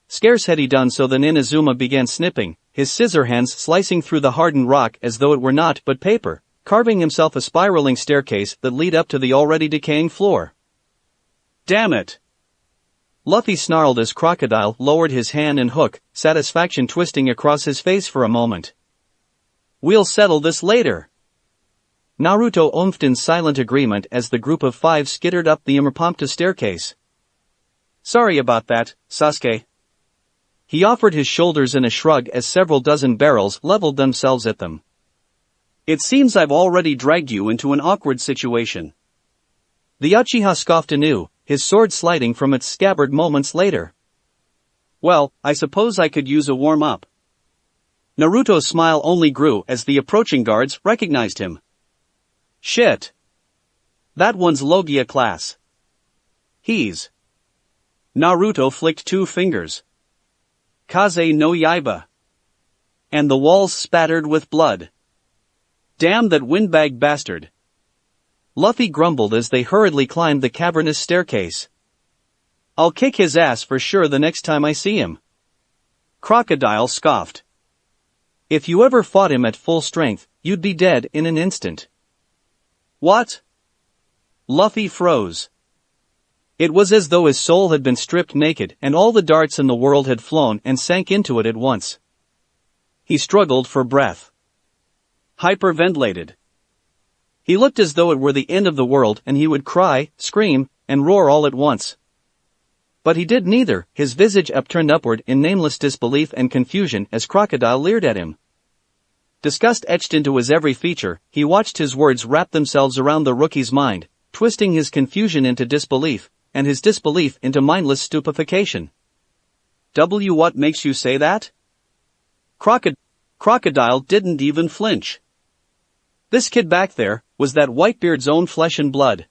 Scarce had he done so than Inazuma began snipping, his scissor hands slicing through the hardened rock as though it were naught but paper, carving himself a spiraling staircase that led up to the already decaying floor. Damn it! Luffy snarled as Crocodile lowered his hand and hook, satisfaction twisting across his face for a moment. We'll settle this later. Naruto oomphed in silent agreement as the group of five skittered up the impromptu staircase. Sorry about that, Sasuke. He offered his shoulders in a shrug as several dozen barrels leveled themselves at them. It seems I've already dragged you into an awkward situation. The Uchiha scoffed anew, his sword sliding from its scabbard moments later. Well, I suppose I could use a warm-up. Naruto's smile only grew as the approaching guards recognized him. Shit. That one's Logia class. He's. Naruto flicked two fingers. Kaze no Yaiba. And the walls spattered with blood. Damn that windbag bastard. Luffy grumbled as they hurriedly climbed the cavernous staircase. I'll kick his ass for sure the next time I see him. Crocodile scoffed. If you ever fought him at full strength, you'd be dead in an instant. What? Luffy froze. It was as though his soul had been stripped naked and all the darts in the world had flown and sank into it at once. He struggled for breath. Hyperventilated. He looked as though it were the end of the world and he would cry, scream, and roar all at once. But he did neither, his visage upturned upward in nameless disbelief and confusion as Crocodile leered at him. Disgust etched into his every feature, he watched his words wrap themselves around the rookie's mind, twisting his confusion into disbelief, and his disbelief into mindless stupefaction. What makes you say that? Crocodile didn't even flinch. This kid back there was that Whitebeard's own flesh and blood.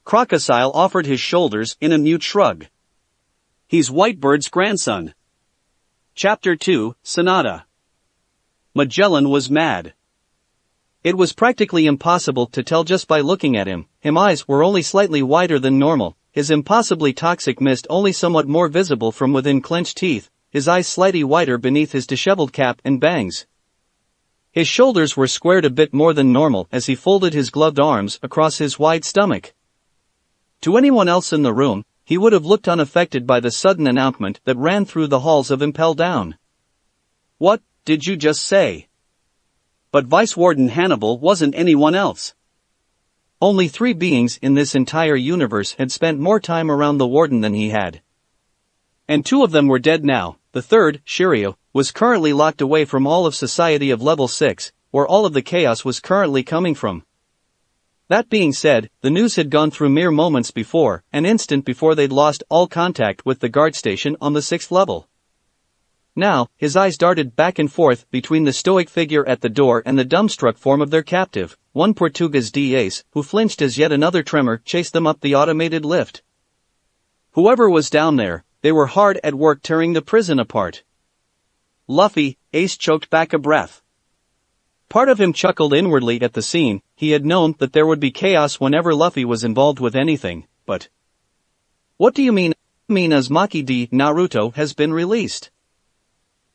Crocodile offered his shoulders in a mute shrug. He's Whitebeard's grandson. Chapter 2, Sonata. Magellan was mad. It was practically impossible to tell just by looking at him. His eyes were only slightly wider than normal, his impossibly toxic mist only somewhat more visible from within clenched teeth, his eyes slightly wider beneath his disheveled cap and bangs. His shoulders were squared a bit more than normal as he folded his gloved arms across his wide stomach. To anyone else in the room, he would have looked unaffected by the sudden announcement that ran through the halls of Impel Down. What did you just say? But Vice Warden Hannibal wasn't anyone else. Only 3 beings in this entire universe had spent more time around the warden than he had. And 2 of them were dead now. The third, Shiryu, was currently locked away from all of society of level 6, where all of the chaos was currently coming from. That being said, the news had gone through mere moments before, an instant before they'd lost all contact with the guard station on the 6th level. Now, his eyes darted back and forth between the stoic figure at the door and the dumbstruck form of their captive, one Portuguese DAs, who flinched as yet another tremor chased them up the automated lift. Whoever was down there, they were hard at work tearing the prison apart. Luffy, Ace choked back a breath. Part of him chuckled inwardly at the scene. He had known that there would be chaos whenever Luffy was involved with anything, but... What do you mean? Uzumaki D. Naruto has been released.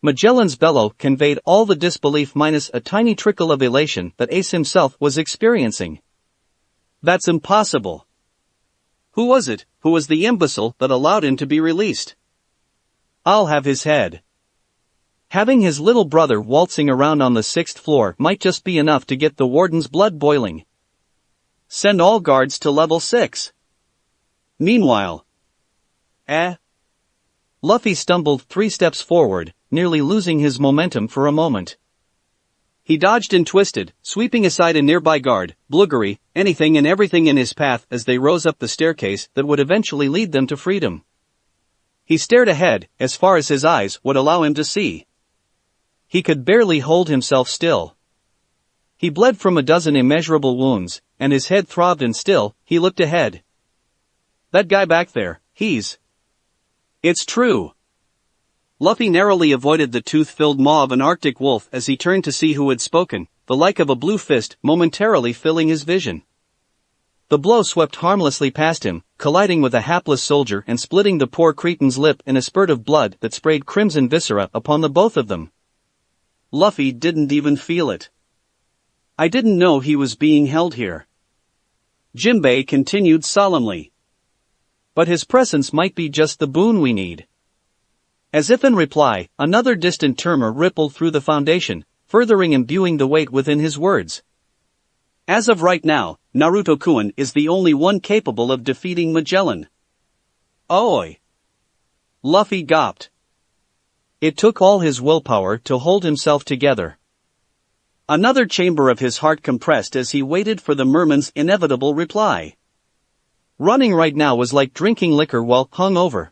Magellan's bellow conveyed all the disbelief minus a tiny trickle of elation that Ace himself was experiencing. That's impossible. Who was it? Who was the imbecile that allowed him to be released? I'll have his head. Having his little brother waltzing around on the 6th floor might just be enough to get the warden's blood boiling. Send all guards to level 6. Meanwhile... Luffy stumbled 3 steps forward, nearly losing his momentum for a moment. He dodged and twisted, sweeping aside a nearby guard, Bluggery, anything and everything in his path as they rose up the staircase that would eventually lead them to freedom. He stared ahead, as far as his eyes would allow him to see. He could barely hold himself still. He bled from a dozen immeasurable wounds, and his head throbbed and still, he looked ahead. That guy back there, he's... It's true. Luffy narrowly avoided the tooth-filled maw of an Arctic wolf as he turned to see who had spoken, the like of a blue fist momentarily filling his vision. The blow swept harmlessly past him, colliding with a hapless soldier and splitting the poor cretin's lip in a spurt of blood that sprayed crimson viscera upon the both of them. Luffy didn't even feel it. I didn't know he was being held here. Jinbei continued solemnly. But his presence might be just the boon we need. As if in reply, another distant murmur rippled through the Foundation, furthering imbuing the weight within his words. As of right now, Naruto-kun is the only one capable of defeating Magellan. Oi! Luffy gawped. It took all his willpower to hold himself together. Another chamber of his heart compressed as he waited for the merman's inevitable reply. Running right now was like drinking liquor while hungover.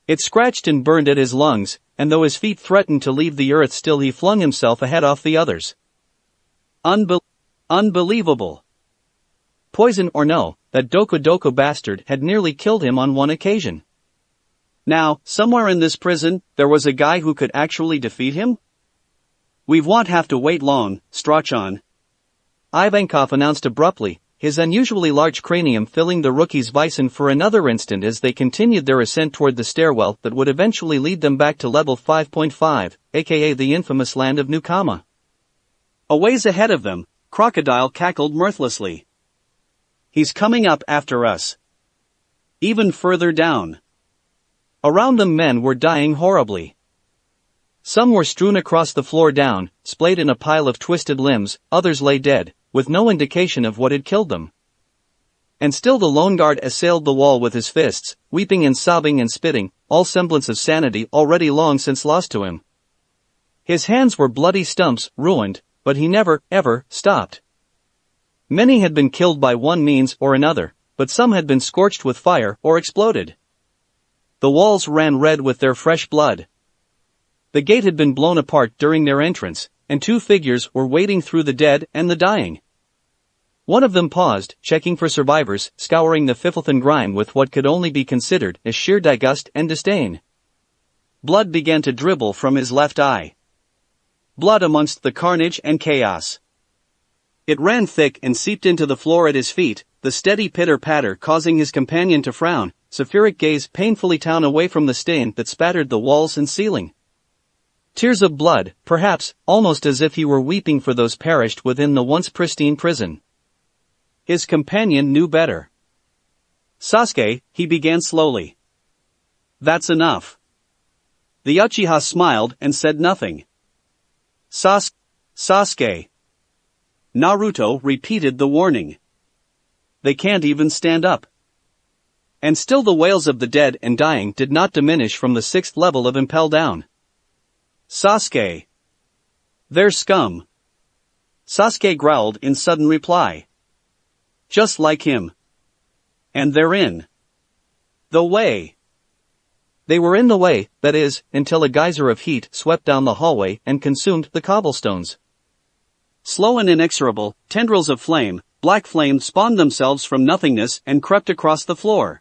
It scratched and burned at his lungs, and though his feet threatened to leave the earth still he flung himself ahead off the others. Unbelievable. Poison or no, that Doko bastard had nearly killed him on one occasion. Now, somewhere in this prison, there was a guy who could actually defeat him? We won't have to wait long, Strachan. Ivankov announced abruptly, his unusually large cranium filling the rookie's visor for another instant as they continued their ascent toward the stairwell that would eventually lead them back to level 5.5, aka the infamous land of Nukama. A ways ahead of them, Crocodile cackled mirthlessly. He's coming up after us. Even further down. Around them men were dying horribly. Some were strewn across the floor down, splayed in a pile of twisted limbs, others lay dead, with no indication of what had killed them. And still the lone guard assailed the wall with his fists, weeping and sobbing and spitting, all semblance of sanity already long since lost to him. His hands were bloody stumps, ruined, but he never, ever, stopped. Many had been killed by one means or another, but some had been scorched with fire or exploded. The walls ran red with their fresh blood. The gate had been blown apart during their entrance, and two figures were wading through the dead and the dying. One of them paused, checking for survivors, scouring the filth and grime with what could only be considered as sheer disgust and disdain. Blood began to dribble from his left eye. Blood amongst the carnage and chaos. It ran thick and seeped into the floor at his feet, the steady pitter-patter causing his companion to frown, Sapphiric gaze painfully down away from the stain that spattered the walls and ceiling. Tears of blood, perhaps, almost as if he were weeping for those perished within the once pristine prison. His companion knew better. Sasuke, he began slowly. That's enough. The Uchiha smiled and said nothing. Sasuke. Naruto repeated the warning. They can't even stand up. And still the wails of the dead and dying did not diminish from the 6th level of Impel Down. Sasuke. They're scum. Sasuke growled in sudden reply. Just like him. And they're in the way. They were in the way, that is, until a geyser of heat swept down the hallway and consumed the cobblestones. Slow and inexorable, tendrils of flame, black flame spawned themselves from nothingness and crept across the floor.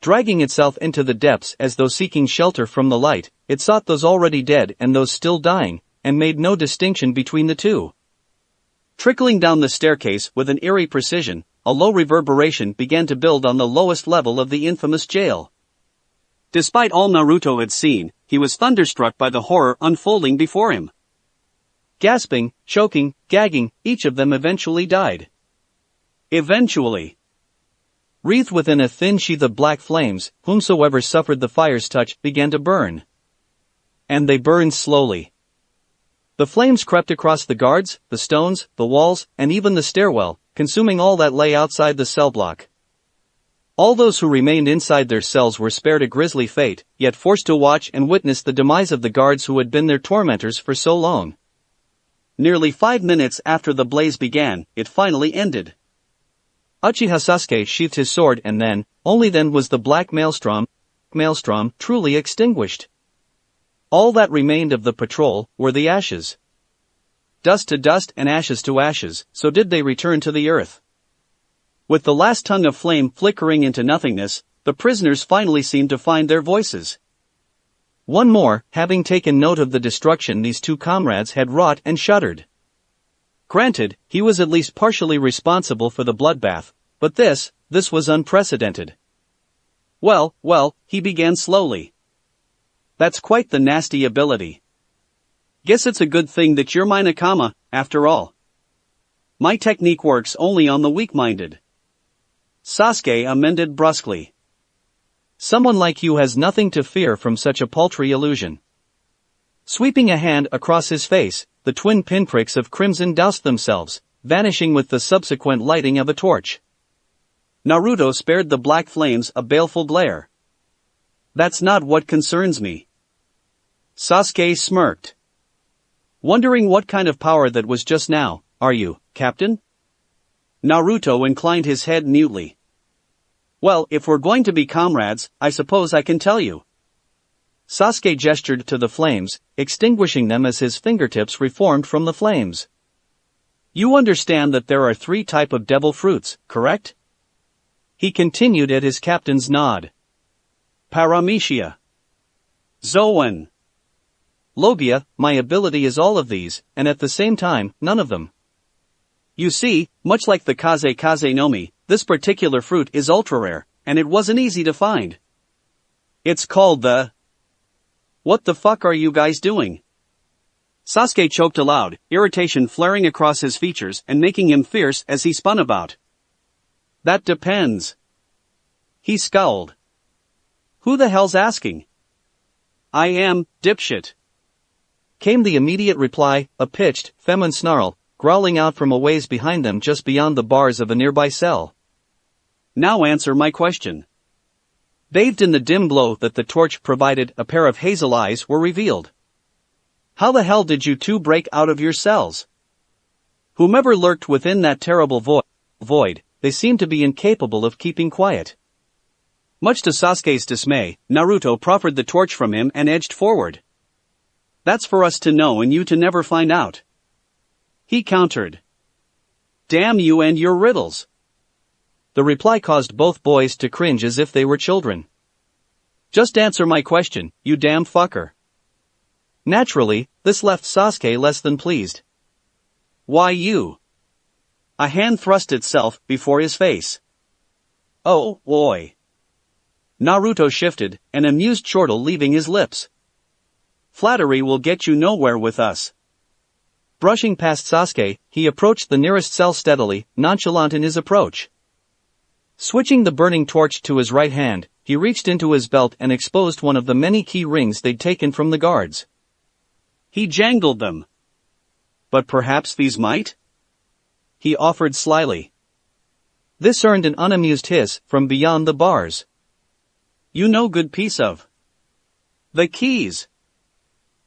Dragging itself into the depths as though seeking shelter from the light, it sought those already dead and those still dying, and made no distinction between the two. Trickling down the staircase with an eerie precision, a low reverberation began to build on the lowest level of the infamous jail. Despite all Naruto had seen, he was thunderstruck by the horror unfolding before him. Gasping, choking, gagging, each of them eventually died. Eventually. Wreathed within a thin sheath of black flames, whomsoever suffered the fire's touch began to burn. And they burned slowly. The flames crept across the guards, the stones, the walls, and even the stairwell, consuming all that lay outside the cell block. All those who remained inside their cells were spared a grisly fate, yet forced to watch and witness the demise of the guards who had been their tormentors for so long. Nearly 5 minutes after the blaze began, it finally ended. Uchiha Sasuke sheathed his sword and then, only then was the black maelstrom truly extinguished. All that remained of the patrol were the ashes. Dust to dust and ashes to ashes, so did they return to the earth. With the last tongue of flame flickering into nothingness, the prisoners finally seemed to find their voices. One more, having taken note of the destruction these two comrades had wrought, and shuddered. Granted, he was at least partially responsible for the bloodbath, but this was unprecedented. Well, he began slowly. That's quite the nasty ability. Guess it's a good thing that you're my nakama, after all. My technique works only on the weak-minded. Sasuke amended brusquely. Someone like you has nothing to fear from such a paltry illusion. Sweeping a hand across his face, the twin pinpricks of crimson doused themselves, vanishing with the subsequent lighting of a torch. Naruto spared the black flames a baleful glare. That's not what concerns me. Sasuke smirked. Wondering what kind of power that was just now, are you, Captain? Naruto inclined his head mutely. Well, if we're going to be comrades, I suppose I can tell you. Sasuke gestured to the flames, extinguishing them as his fingertips reformed from the flames. You understand that there are 3 types of devil fruits, correct? He continued at his captain's nod. Paramecia. Zoan. Logia, my ability is all of these, and at the same time, none of them. You see, much like the Kaze no Mi, this particular fruit is ultra-rare, and it wasn't easy to find. It's called the... What the fuck are you guys doing? Sasuke choked aloud, irritation flaring across his features and making him fierce as he spun about. That depends. He scowled. Who the hell's asking? I am, dipshit. Came the immediate reply, a pitched, feminine snarl, growling out from a ways behind them just beyond the bars of a nearby cell. Now answer my question. Bathed in the dim glow that the torch provided, a pair of hazel eyes were revealed. How the hell did you two break out of your cells? Whomever lurked within that terrible void, they seemed to be incapable of keeping quiet. Much to Sasuke's dismay, Naruto proffered the torch from him and edged forward. That's for us to know and you to never find out. He countered. Damn you and your riddles. The reply caused both boys to cringe as if they were children. Just answer my question, you damn fucker. Naturally, this left Sasuke less than pleased. Why you? A hand thrust itself before his face. Oh, boy. Naruto shifted, an amused chortle leaving his lips. Flattery will get you nowhere with us. Brushing past Sasuke, he approached the nearest cell steadily, nonchalant in his approach. Switching the burning torch to his right hand, he reached into his belt and exposed one of the many key rings they'd taken from the guards. He jangled them. But perhaps these might? He offered slyly. This earned an unamused hiss from beyond the bars. You no good piece of. The keys.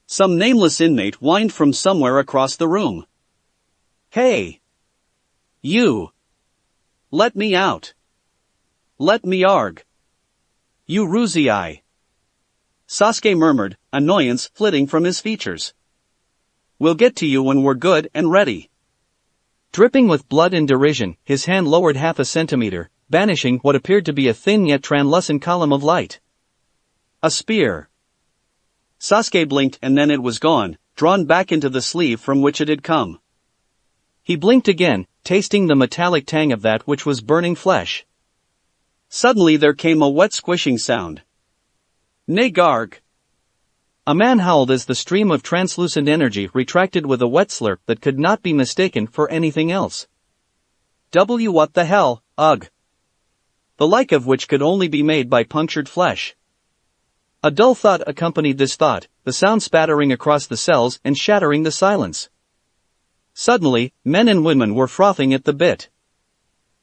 Some nameless inmate whined from somewhere across the room. Hey! You! Let me out! Let me arg! You roozy eye! Sasuke murmured, annoyance flitting from his features. We'll get to you when we're good and ready. Dripping with blood and derision, his hand lowered half a centimeter, banishing what appeared to be a thin yet translucent column of light. A spear. Sasuke blinked and then it was gone, drawn back into the sleeve from which it had come. He blinked again, tasting the metallic tang of that which was burning flesh. Suddenly there came a wet squishing sound. Nagarg! A man howled as the stream of translucent energy retracted with a wet slurp that could not be mistaken for anything else. What the hell, ugh! The like of which could only be made by punctured flesh. A dull thought accompanied this thought, the sound spattering across the cells and shattering the silence. Suddenly, men and women were frothing at the bit.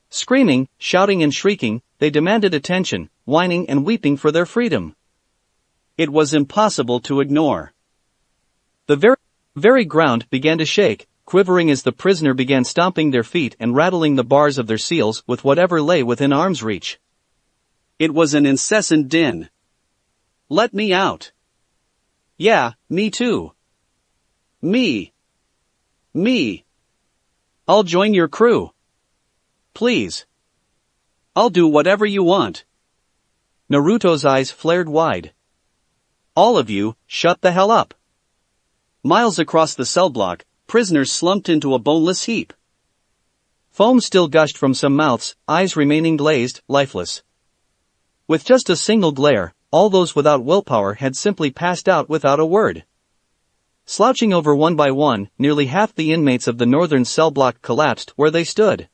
Screaming, shouting and shrieking, they demanded attention, whining and weeping for their freedom. It was impossible to ignore. The very ground began to shake, quivering as the prisoner began stomping their feet and rattling the bars of their seals with whatever lay within arm's reach. It was an incessant din. Let me out. Yeah, me too. Me. I'll join your crew. Please. I'll do whatever you want. Naruto's eyes flared wide. All of you, shut the hell up. Miles across the cell block, prisoners slumped into a boneless heap. Foam still gushed from some mouths, eyes remaining glazed, lifeless. With just a single glare, all those without willpower had simply passed out without a word. Slouching over one by one, nearly half the inmates of the northern cell block collapsed where they stood.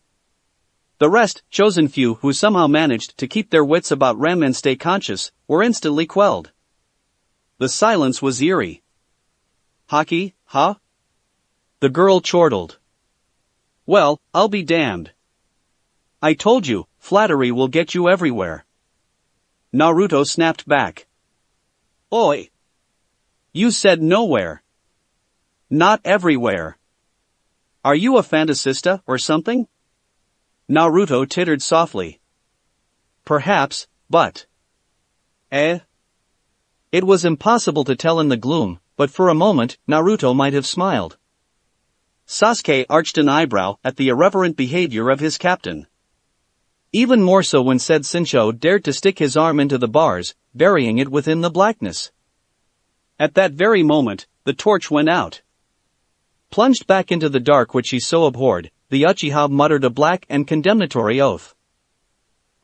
The rest, chosen few who somehow managed to keep their wits about ramen and stay conscious, were instantly quelled. The silence was eerie. Haki, huh? The girl chortled. Well, I'll be damned. I told you, flattery will get you everywhere. Naruto snapped back. Oi! You said nowhere. Not everywhere. Are you a fantasista or something? Naruto tittered softly. Perhaps, but... It was impossible to tell in the gloom, but for a moment, Naruto might have smiled. Sasuke arched an eyebrow at the irreverent behavior of his captain. Even more so when said Shinsho dared to stick his arm into the bars, burying it within the blackness. At that very moment, the torch went out. Plunged back into the dark which he so abhorred, the Uchiha muttered a black and condemnatory oath.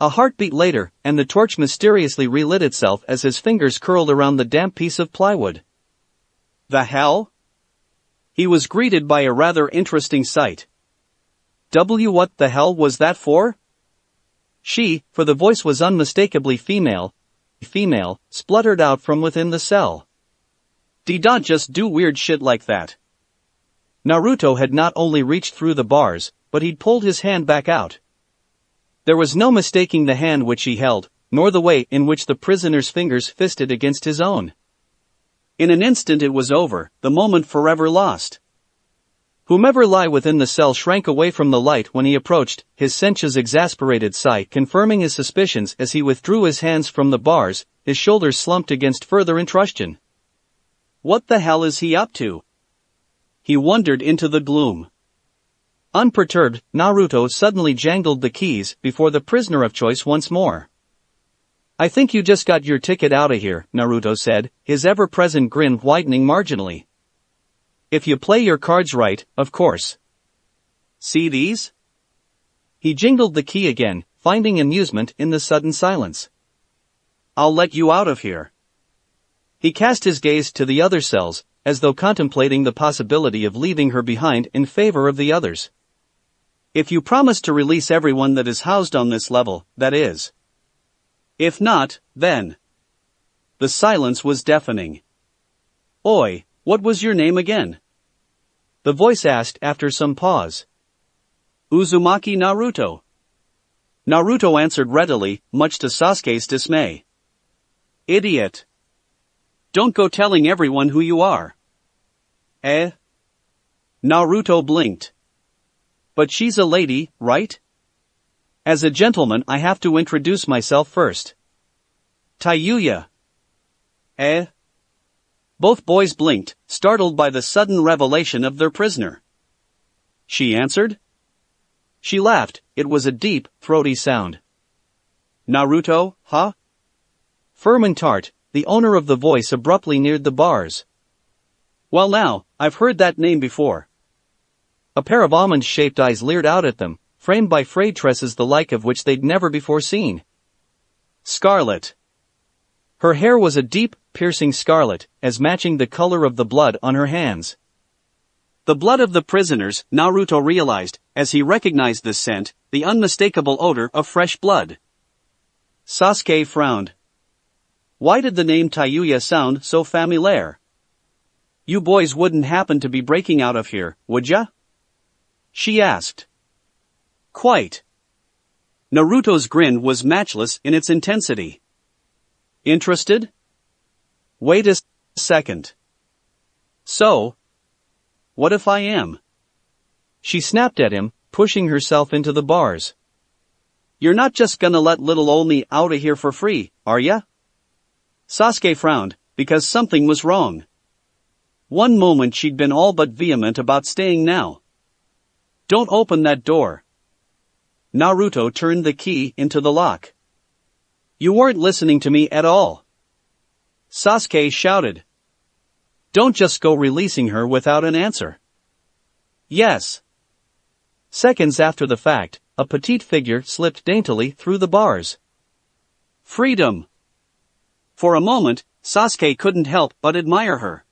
A heartbeat later, and the torch mysteriously relit itself as his fingers curled around the damp piece of plywood. The hell? He was greeted by a rather interesting sight. What the hell was that for? She, for the voice was unmistakably female, spluttered out from within the cell. Don't just do weird shit like that. Naruto had not only reached through the bars, but he'd pulled his hand back out. There was no mistaking the hand which he held, nor the way in which the prisoner's fingers fisted against his own. In an instant it was over, the moment forever lost. Whomever lay within the cell shrank away from the light when he approached, his sensuous exasperated sigh confirming his suspicions as he withdrew his hands from the bars, his shoulders slumped against further intrusion. What the hell is he up to? He wondered into the gloom. Unperturbed, Naruto suddenly jangled the keys before the prisoner of choice once more. I think you just got your ticket out of here, Naruto said, his ever-present grin widening marginally. If you play your cards right, of course. See these? He jingled the key again, finding amusement in the sudden silence. I'll let you out of here. He cast his gaze to the other cells, as though contemplating the possibility of leaving her behind in favor of the others. If you promise to release everyone that is housed on this level, that is. If not, then. The silence was deafening. Oi, what was your name again? The voice asked after some pause. Uzumaki Naruto. Naruto answered readily, much to Sasuke's dismay. Idiot. Don't go telling everyone who you are. Eh? Naruto blinked. But she's a lady, right? As a gentleman I have to introduce myself first. Tayuya. Eh? Both boys blinked, startled by the sudden revelation of their prisoner. She answered. She laughed, it was a deep, throaty sound. Naruto, huh? Firm and tart, the owner of the voice abruptly neared the bars. Well now, I've heard that name before. A pair of almond-shaped eyes leered out at them, framed by frayed tresses the like of which they'd never before seen. Scarlet. Her hair was a deep, piercing scarlet, as matching the color of the blood on her hands. The blood of the prisoners, Naruto realized, as he recognized this scent, the unmistakable odor of fresh blood. Sasuke frowned. Why did the name Tayuya sound so familiar? You boys wouldn't happen to be breaking out of here, would ya? She asked. Quite. Naruto's grin was matchless in its intensity. Interested? Wait a second. So? What if I am? She snapped at him, pushing herself into the bars. You're not just gonna let little ol' me out of here for free, are ya? Sasuke frowned, because something was wrong. One moment she'd been all but vehement about staying now. Don't open that door. Naruto turned the key into the lock. You weren't listening to me at all. Sasuke shouted. Don't just go releasing her without an answer. Yes. Seconds after the fact, a petite figure slipped daintily through the bars. Freedom. For a moment, Sasuke couldn't help but admire her.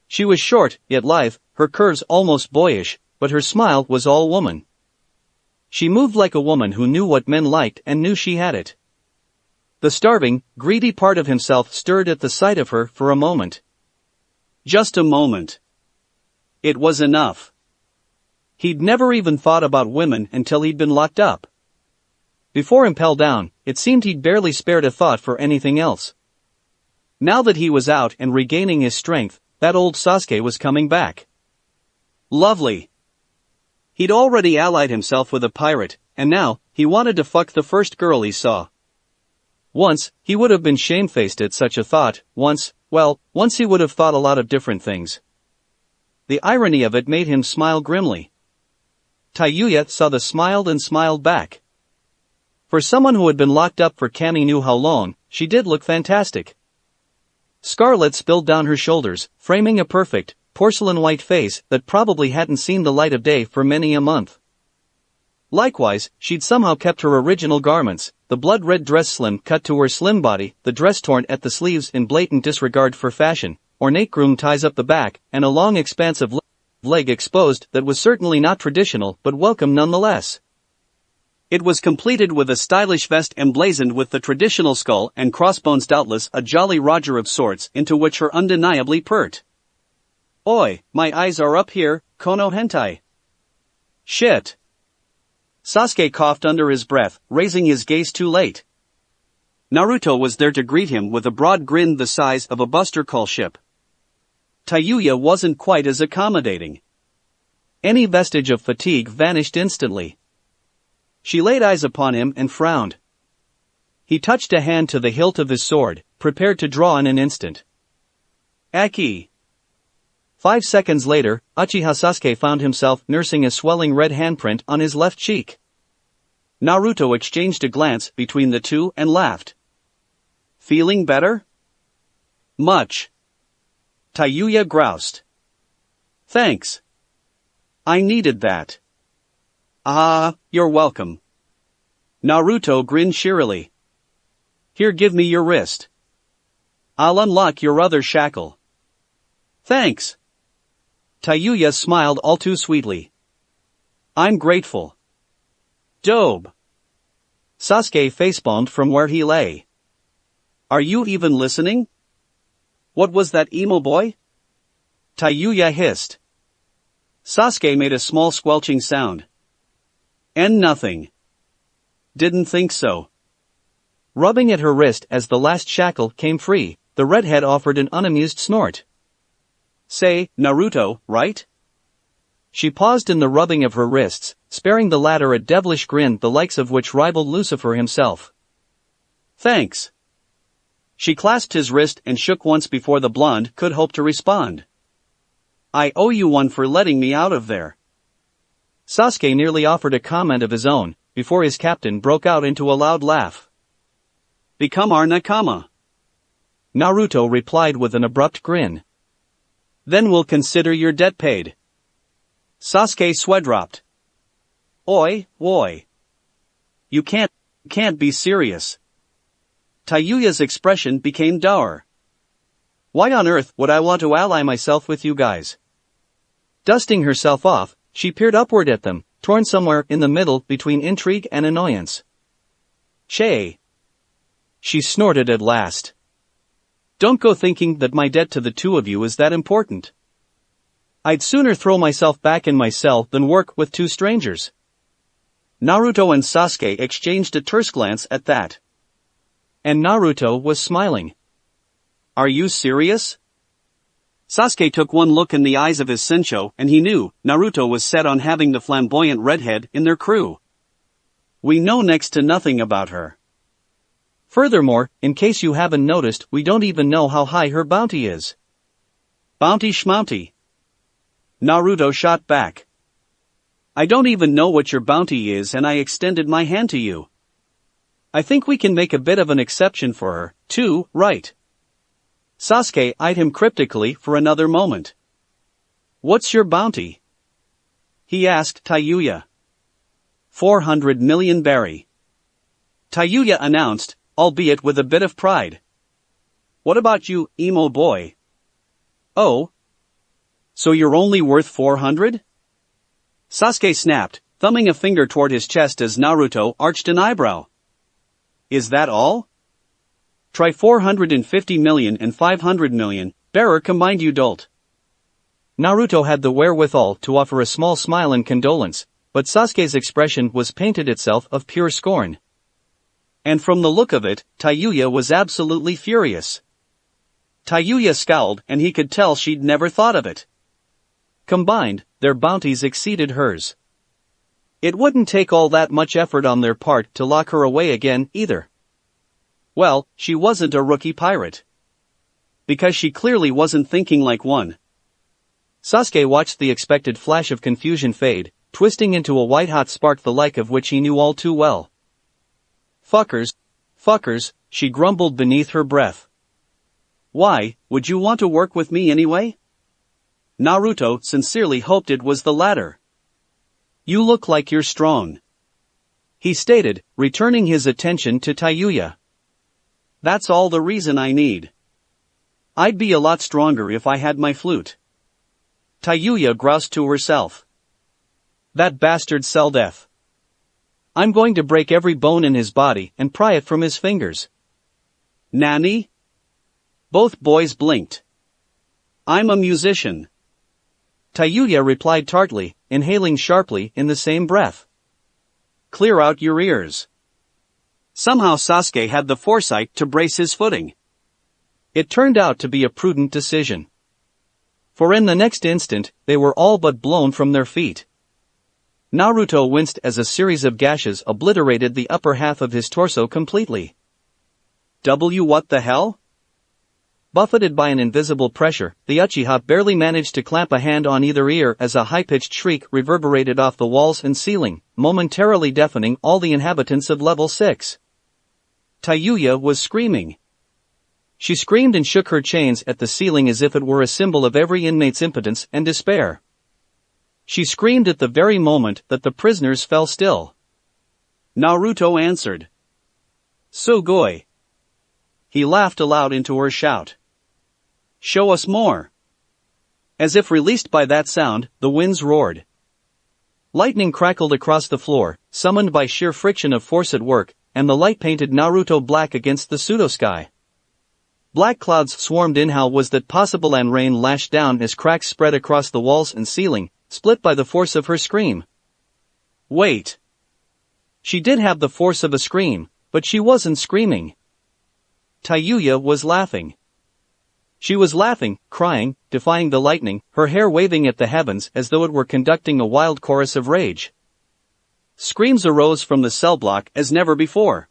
She was short, yet lithe, her curves almost boyish, but her smile was all woman. She moved like a woman who knew what men liked and knew she had it. The starving, greedy part of himself stirred at the sight of her for a moment. Just a moment. It was enough. He'd never even thought about women until he'd been locked up. Before Impel Down, it seemed he'd barely spared a thought for anything else. Now that he was out and regaining his strength, that old Sasuke was coming back. Lovely. He'd already allied himself with a pirate, and now, he wanted to fuck the first girl he saw. Once, he would have been shamefaced at such a thought, once he would have thought a lot of different things. The irony of it made him smile grimly. Tayuya saw the smiled and smiled back. For someone who had been locked up for Kami knew how long, she did look fantastic. Scarlet spilled down her shoulders, framing a perfect, porcelain-white face that probably hadn't seen the light of day for many a month. Likewise, she'd somehow kept her original garments, the blood-red dress slim cut to her slim body, the dress torn at the sleeves in blatant disregard for fashion, ornate groom ties up the back, and a long expansive leg exposed that was certainly not traditional but welcome nonetheless. It was completed with a stylish vest emblazoned with the traditional skull and crossbones, doubtless a Jolly Roger of sorts, into which her undeniably pert. Oi, my eyes are up here, Kono hentai. Shit. Sasuke coughed under his breath, raising his gaze too late. Naruto was there to greet him with a broad grin the size of a buster call ship. Tayuya wasn't quite as accommodating. Any vestige of fatigue vanished instantly. She laid eyes upon him and frowned. He touched a hand to the hilt of his sword, prepared to draw in an instant. Aki. 5 seconds later, Uchiha Sasuke found himself nursing a swelling red handprint on his left cheek. Naruto exchanged a glance between the two and laughed. Feeling better? Much. Tayuya groused. Thanks. I needed that. Ah, you're welcome. Naruto grinned cheerily. Here, give me your wrist. I'll unlock your other shackle. Thanks. Tayuya smiled all too sweetly. I'm grateful. Dobe. Sasuke facepalmed from where he lay. Are you even listening? What was that, emo boy? Tayuya hissed. Sasuke made a small squelching sound. And nothing. Didn't think so. Rubbing at her wrist as the last shackle came free, the redhead offered an unamused snort. Say, Naruto, right? She paused in the rubbing of her wrists, sparing the latter a devilish grin the likes of which rivaled Lucifer himself. Thanks. She clasped his wrist and shook once before the blonde could hope to respond. I owe you one for letting me out of there. Sasuke nearly offered a comment of his own, before his captain broke out into a loud laugh. Become our nakama. Naruto replied with an abrupt grin. Then we'll consider your debt paid. Sasuke sweat-dropped. Oi. You can't be serious. Tayuya's expression became dour. Why on earth would I want to ally myself with you guys? Dusting herself off, she peered upward at them, torn somewhere in the middle between intrigue and annoyance. Che. She snorted at last. Don't go thinking that my debt to the two of you is that important. I'd sooner throw myself back in my cell than work with two strangers. Naruto and Sasuke exchanged a terse glance at that. And Naruto was smiling. Are you serious? Sasuke took one look in the eyes of his Sensho and he knew Naruto was set on having the flamboyant redhead in their crew. We know next to nothing about her. Furthermore, in case you haven't noticed, we don't even know how high her bounty is. Bounty schmounty. Naruto shot back. I don't even know what your bounty is and I extended my hand to you. I think we can make a bit of an exception for her, too, right? Sasuke eyed him cryptically for another moment. What's your bounty? He asked Tayuya. 400 million berry. Tayuya announced, albeit with a bit of pride. What about you, emo boy? Oh? So you're only worth 400? Sasuke snapped, thumbing a finger toward his chest as Naruto arched an eyebrow. Is that all? Try 450 million and 500 million, bearer combined you dolt. Naruto had the wherewithal to offer a small smile in condolence, but Sasuke's expression was painted itself of pure scorn. And from the look of it, Tayuya was absolutely furious. Tayuya scowled and he could tell she'd never thought of it. Combined, their bounties exceeded hers. It wouldn't take all that much effort on their part to lock her away again, either. Well, she wasn't a rookie pirate. Because she clearly wasn't thinking like one. Sasuke watched the expected flash of confusion fade, twisting into a white-hot spark the like of which he knew all too well. Fuckers, she grumbled beneath her breath. Why, would you want to work with me anyway? Naruto sincerely hoped it was the latter. You look like you're strong. He stated, returning his attention to Tayuya. That's all the reason I need. I'd be a lot stronger if I had my flute. Tayuya groused to herself. That bastard cell death. I'm going to break every bone in his body and pry it from his fingers. Nani? Both boys blinked. I'm a musician. Tayuya replied tartly, inhaling sharply in the same breath. clear out your ears. Somehow Sasuke had the foresight to brace his footing. It turned out to be a prudent decision. For in the next instant, they were all but blown from their feet. Naruto winced as a series of gashes obliterated the upper half of his torso completely. What the hell? Buffeted by an invisible pressure, the Uchiha barely managed to clamp a hand on either ear as a high-pitched shriek reverberated off the walls and ceiling, momentarily deafening all the inhabitants of level 6. Tayuya was screaming. She screamed and shook her chains at the ceiling as if it were a symbol of every inmate's impotence and despair. She screamed at the very moment that the prisoners fell still. Naruto answered. Sugoi. He laughed aloud into her shout. Show us more. As if released by that sound, the winds roared. Lightning crackled across the floor, summoned by sheer friction of force at work, and the light painted Naruto black against the pseudo-sky. Black clouds swarmed in. How was that possible? And rain lashed down as cracks spread across the walls and ceiling, split by the force of her scream. Wait. She did have the force of a scream, but she wasn't screaming. Tayuya was laughing. She was laughing, crying, defying the lightning, her hair waving at the heavens as though it were conducting a wild chorus of rage. Screams arose from the cell block as never before.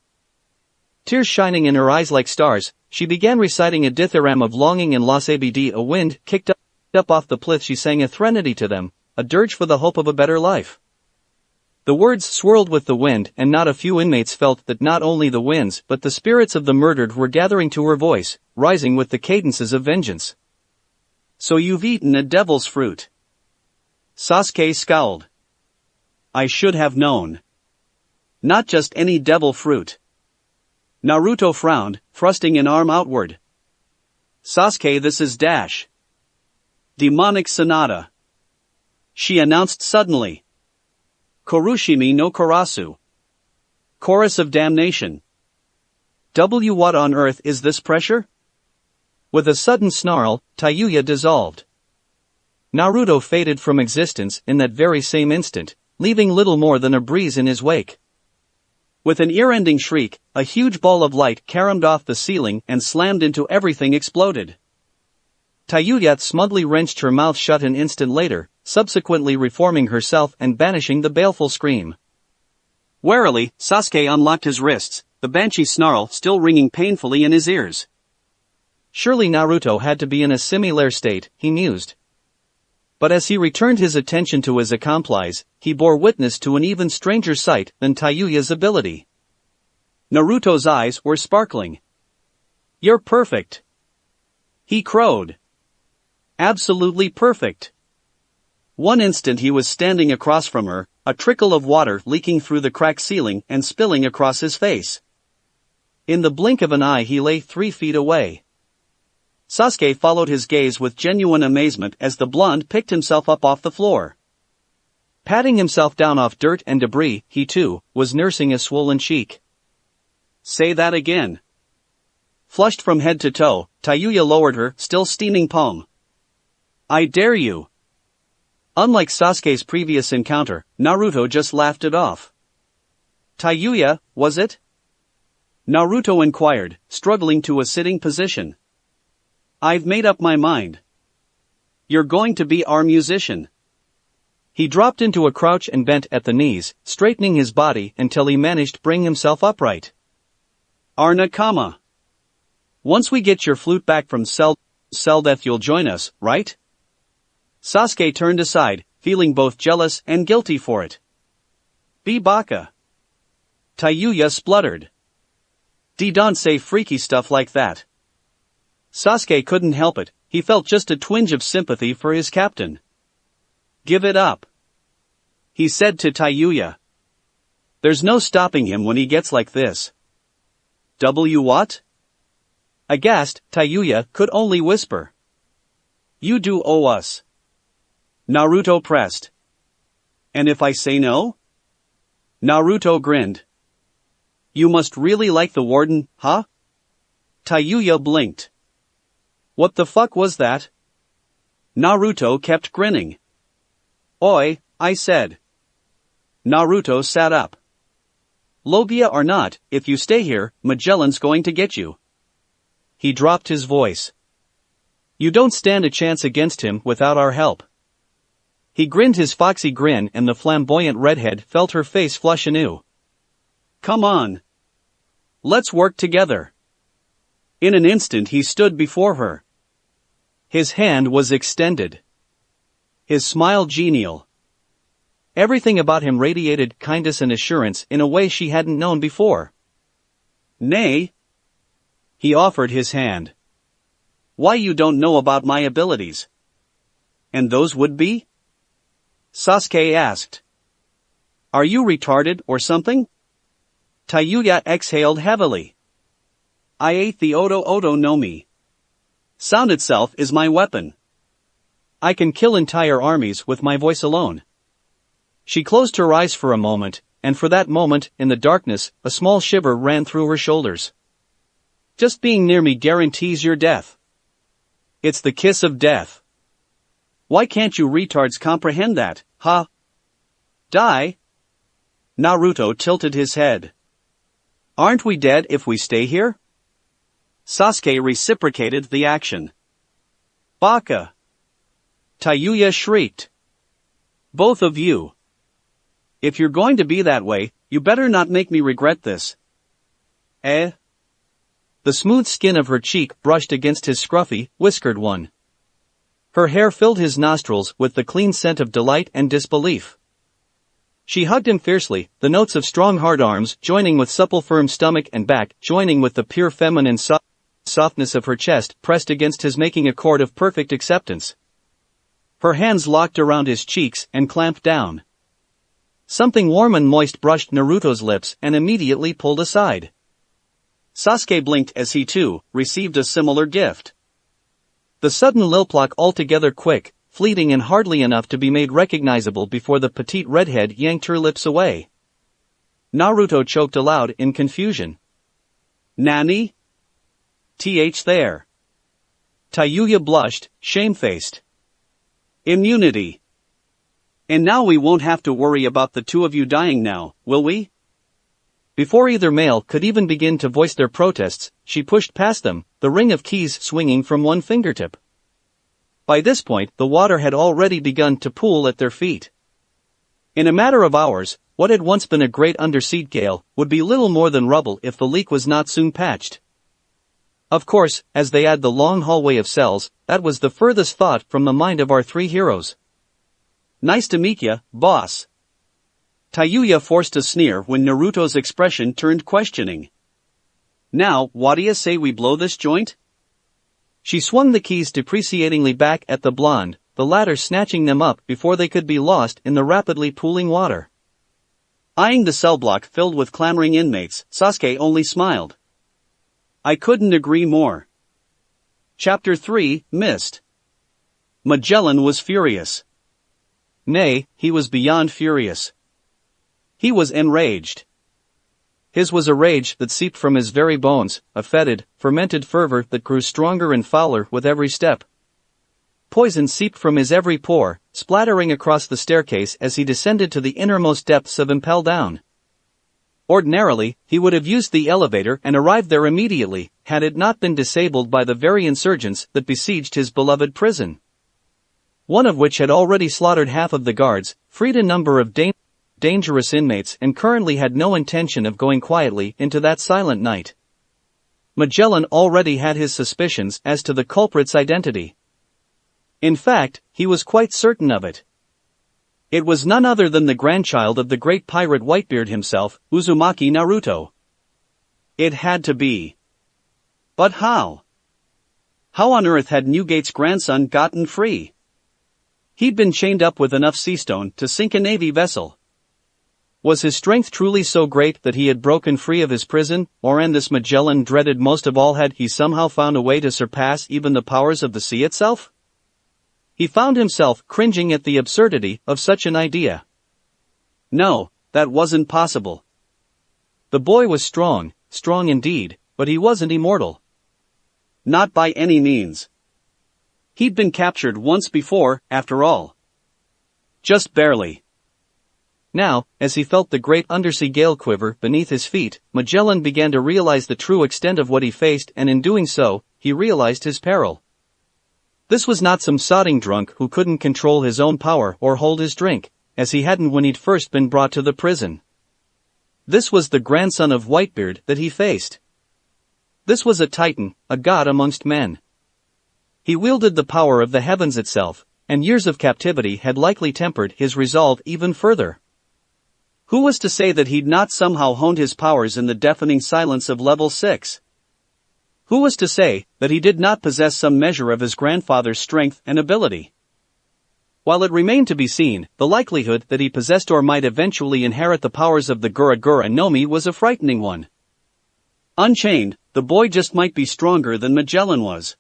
Tears shining in her eyes like stars, she began reciting a dithyramb of longing and loss. Abd a wind kicked up off the plinth. She sang a threnody to them, a dirge for the hope of a better life. The words swirled with the wind, and not a few inmates felt that not only the winds but the spirits of the murdered were gathering to her voice, rising with the cadences of vengeance. So you've eaten a devil's fruit. Sasuke scowled. I should have known. Not just any devil fruit. Naruto frowned, thrusting an arm outward. Sasuke, this is Dash. Demonic Sonata. She announced suddenly. Korushimi no Karasu. Chorus of Damnation. What on earth is this pressure? With a sudden snarl, Tayuya dissolved. Naruto faded from existence in that very same instant, leaving little more than a breeze in his wake. With an ear-ending shriek, a huge ball of light caromed off the ceiling and slammed into everything. Exploded. Tayuya smugly wrenched her mouth shut an instant later, subsequently reforming herself and banishing the baleful scream. Warily, Sasuke unlocked his wrists, the banshee snarl still ringing painfully in his ears. Surely Naruto had to be in a similar state, he mused. But as he returned his attention to his accomplice, he bore witness to an even stranger sight than Tayuya's ability. Naruto's eyes were sparkling. You're perfect. He crowed. Absolutely perfect. One instant he was standing across from her, a trickle of water leaking through the cracked ceiling and spilling across his face. In the blink of an eye he lay 3 feet away. Sasuke followed his gaze with genuine amazement as the blonde picked himself up off the floor. Patting himself down off dirt and debris, he too was nursing a swollen cheek. Say that again. Flushed from head to toe, Tayuya lowered her still steaming palm. I dare you. Unlike Sasuke's previous encounter, Naruto just laughed it off. Tayuya, was it? Naruto inquired, struggling to a sitting position. I've made up my mind. You're going to be our musician. He dropped into a crouch and bent at the knees, straightening his body until he managed to bring himself upright. Our nakama. Once we get your flute back from cell death you'll join us, right? Sasuke turned aside, feeling both jealous and guilty for it. Be baka. Tayuya spluttered. Don't say freaky stuff like that. Sasuke couldn't help it, he felt just a twinge of sympathy for his captain. Give it up. He said to Tayuya. There's no stopping him when he gets like this. What? Aghast, Tayuya could only whisper. You do owe us. Naruto pressed. And if I say no? Naruto grinned. You must really like the warden, huh? Tayuya blinked. What the fuck was that? Naruto kept grinning. Oi, I said. Naruto sat up. Logia or not, if you stay here, Magellan's going to get you. He dropped his voice. You don't stand a chance against him without our help. He grinned his foxy grin and the flamboyant redhead felt her face flush anew. Come on. Let's work together. In an instant he stood before her. His hand was extended. His smile genial. Everything about him radiated kindness and assurance in a way she hadn't known before. Nay. He offered his hand. Why, you don't know about my abilities? And those would be? Sasuke asked. Are you retarded or something? Tayuya exhaled heavily. I ate the Oto no Mi. Sound itself is my weapon. I can kill entire armies with my voice alone. She closed her eyes for a moment, and for that moment, in the darkness, a small shiver ran through her shoulders. Just being near me guarantees your death. It's the kiss of death. Why can't you retards comprehend that, huh? Die? Naruto tilted his head. Aren't we dead if we stay here? Sasuke reciprocated the action. Baka! Tayuya shrieked. Both of you. If you're going to be that way, you better not make me regret this. Eh? The smooth skin of her cheek brushed against his scruffy, whiskered one. Her hair filled his nostrils with the clean scent of delight and disbelief. She hugged him fiercely, the notes of strong hard arms joining with supple firm stomach and back, joining with the pure feminine softness of her chest pressed against his, making a chord of perfect acceptance. Her hands locked around his cheeks and clamped down. Something warm and moist brushed Naruto's lips and immediately pulled aside. Sasuke blinked as he too received a similar gift. The sudden lilplock altogether quick, fleeting and hardly enough to be made recognizable before the petite redhead yanked her lips away. Naruto choked aloud in confusion. Nani? There. Tayuya blushed, shamefaced. Immunity. And now we won't have to worry about the two of you dying now, will we? Before either male could even begin to voice their protests, she pushed past them, the ring of keys swinging from one fingertip. By this point, the water had already begun to pool at their feet. In a matter of hours, what had once been a great undersea gale would be little more than rubble if the leak was not soon patched. Of course, as they add the long hallway of cells, that was the furthest thought from the mind of our three heroes. Nice to meet ya, boss. Tayuya forced a sneer when Naruto's expression turned questioning. Now, what do you say we blow this joint? She swung the keys depreciatingly back at the blonde, the latter snatching them up before they could be lost in the rapidly pooling water. Eyeing the cell block filled with clamoring inmates, Sasuke only smiled. I couldn't agree more. Chapter 3, Mist. Magellan was furious. Nay, he was beyond furious. He was enraged. His was a rage that seeped from his very bones, a fetid, fermented fervor that grew stronger and fouler with every step. Poison seeped from his every pore, splattering across the staircase as he descended to the innermost depths of Impel Down. Ordinarily, he would have used the elevator and arrived there immediately, had it not been disabled by the very insurgents that besieged his beloved prison. One of which had already slaughtered half of the guards, freed a number of dangerous inmates and currently had no intention of going quietly into that silent night. Magellan already had his suspicions as to the culprit's identity. In fact, he was quite certain of it. It was none other than the grandchild of the great pirate Whitebeard himself, Uzumaki Naruto. It had to be. But how? How on earth had Newgate's grandson gotten free? He'd been chained up with enough seastone to sink a navy vessel. Was his strength truly so great that he had broken free of his prison, or, and this Magellan dreaded most of all, had he somehow found a way to surpass even the powers of the sea itself? He found himself cringing at the absurdity of such an idea. No, that wasn't possible. The boy was strong indeed, but he wasn't immortal. Not by any means. He'd been captured once before, after all. Just barely. Now, as he felt the great undersea gale quiver beneath his feet, Magellan began to realize the true extent of what he faced, and in doing so, he realized his peril. This was not some sodding drunk who couldn't control his own power or hold his drink, as he hadn't when he'd first been brought to the prison. This was the grandson of Whitebeard that he faced. This was a titan, a god amongst men. He wielded the power of the heavens itself, and years of captivity had likely tempered his resolve even further. Who was to say that he'd not somehow honed his powers in the deafening silence of level 6? Who was to say that he did not possess some measure of his grandfather's strength and ability? While it remained to be seen, the likelihood that he possessed or might eventually inherit the powers of the Gura Gura no Mi was a frightening one. Unchained, the boy just might be stronger than Magellan was.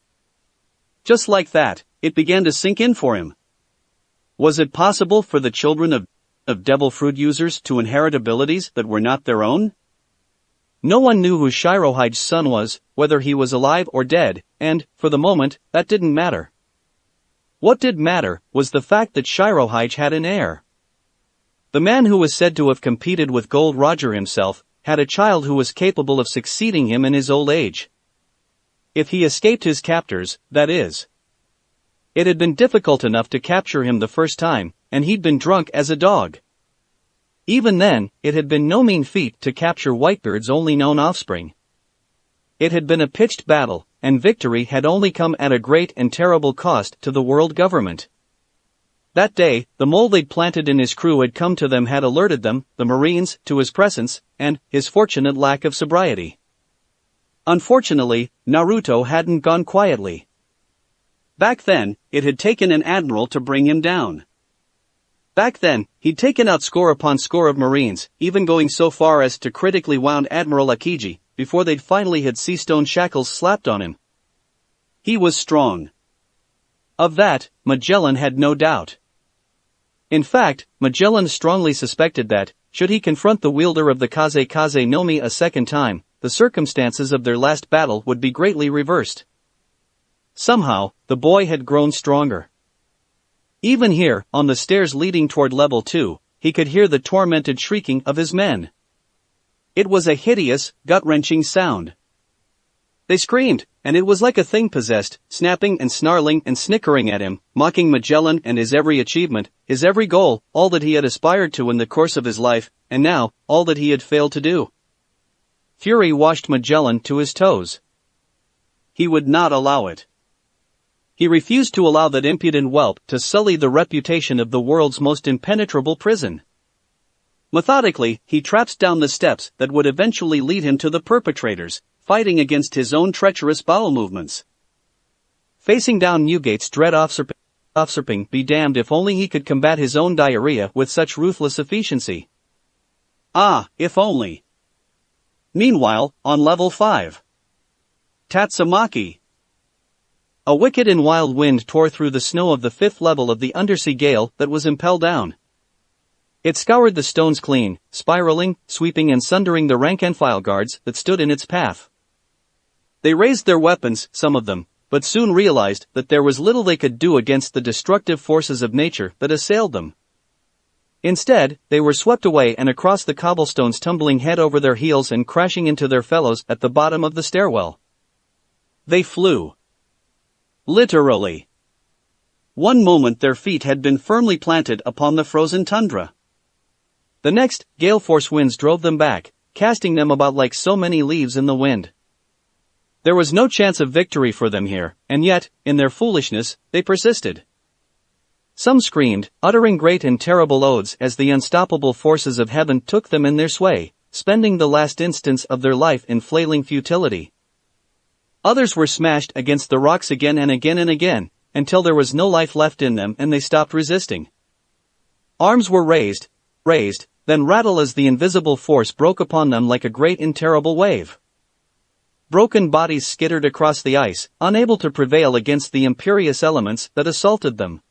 Just like that, it began to sink in for him. Was it possible for the children of devil fruit users to inherit abilities that were not their own? No one knew who Shirohide's son was, whether he was alive or dead, and, for the moment, that didn't matter. What did matter was the fact that Shirohide had an heir. The man who was said to have competed with Gold Roger himself had a child who was capable of succeeding him in his old age. If he escaped his captors, that is. It had been difficult enough to capture him the first time, and he'd been drunk as a dog. Even then, it had been no mean feat to capture Whitebeard's only known offspring. It had been a pitched battle, and victory had only come at a great and terrible cost to the world government. That day, the mole they'd planted in his crew had come to them, had alerted them, the Marines, to his presence, and his fortunate lack of sobriety. Unfortunately, Naruto hadn't gone quietly. Back then, it had taken an admiral to bring him down. Back then, he'd taken out score upon score of Marines, even going so far as to critically wound Admiral Akiji, before they'd finally had sea stone shackles slapped on him. He was strong. Of that, Magellan had no doubt. In fact, Magellan strongly suspected that, should he confront the wielder of the Kaze Kaze no Mi a second time, the circumstances of their last battle would be greatly reversed. Somehow, the boy had grown stronger. Even here, on the stairs leading toward level 2, he could hear the tormented shrieking of his men. It was a hideous, gut-wrenching sound. They screamed, and it was like a thing possessed, snapping and snarling and snickering at him, mocking Magellan and his every achievement, his every goal, all that he had aspired to in the course of his life, and now, all that he had failed to do. Fury washed Magellan to his toes. He would not allow it. He refused to allow that impudent whelp to sully the reputation of the world's most impenetrable prison. Methodically, he tramped down the steps that would eventually lead him to the perpetrators, fighting against his own treacherous bowel movements. Facing down Newgate's dread offspring, be damned if only he could combat his own diarrhea with such ruthless efficiency. Ah, if only. Meanwhile, on level 5. Tatsumaki. A wicked and wild wind tore through the snow of the 5th level of the undersea gale that was Impel Down. It scoured the stones clean, spiraling, sweeping and sundering the rank and file guards that stood in its path. They raised their weapons, some of them, but soon realized that there was little they could do against the destructive forces of nature that assailed them. Instead, they were swept away and across the cobblestones, tumbling head over their heels and crashing into their fellows at the bottom of the stairwell. They flew. Literally. One moment their feet had been firmly planted upon the frozen tundra. The next, gale force winds drove them back, casting them about like so many leaves in the wind. There was no chance of victory for them here, and yet, in their foolishness, they persisted. Some screamed, uttering great and terrible oaths as the unstoppable forces of heaven took them in their sway, spending the last instants of their life in flailing futility. Others were smashed against the rocks again and again and again, until there was no life left in them and they stopped resisting. Arms were raised, then rattled as the invisible force broke upon them like a great and terrible wave. Broken bodies skittered across the ice, unable to prevail against the imperious elements that assaulted them.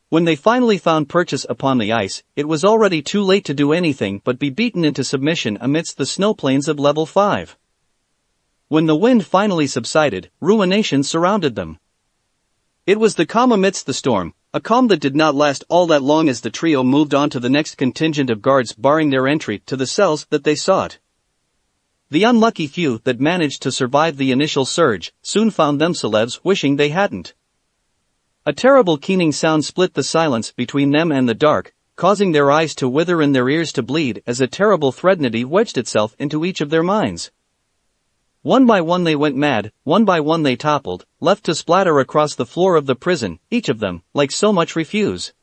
When they finally found purchase upon the ice, it was already too late to do anything but be beaten into submission amidst the snow plains of level 5. When the wind finally subsided, ruination surrounded them. It was the calm amidst the storm, A calm that did not last all that long as the trio moved on to the next contingent of guards barring their entry to the cells that they sought. The unlucky few that managed to survive the initial surge soon found themselves wishing they hadn't. A terrible keening sound split the silence between them and the dark, causing their eyes to wither and their ears to bleed as a terrible threatenity wedged itself into each of their minds. One by one they went mad, one by one they toppled, left to splatter across the floor of the prison, each of them, like so much refuse.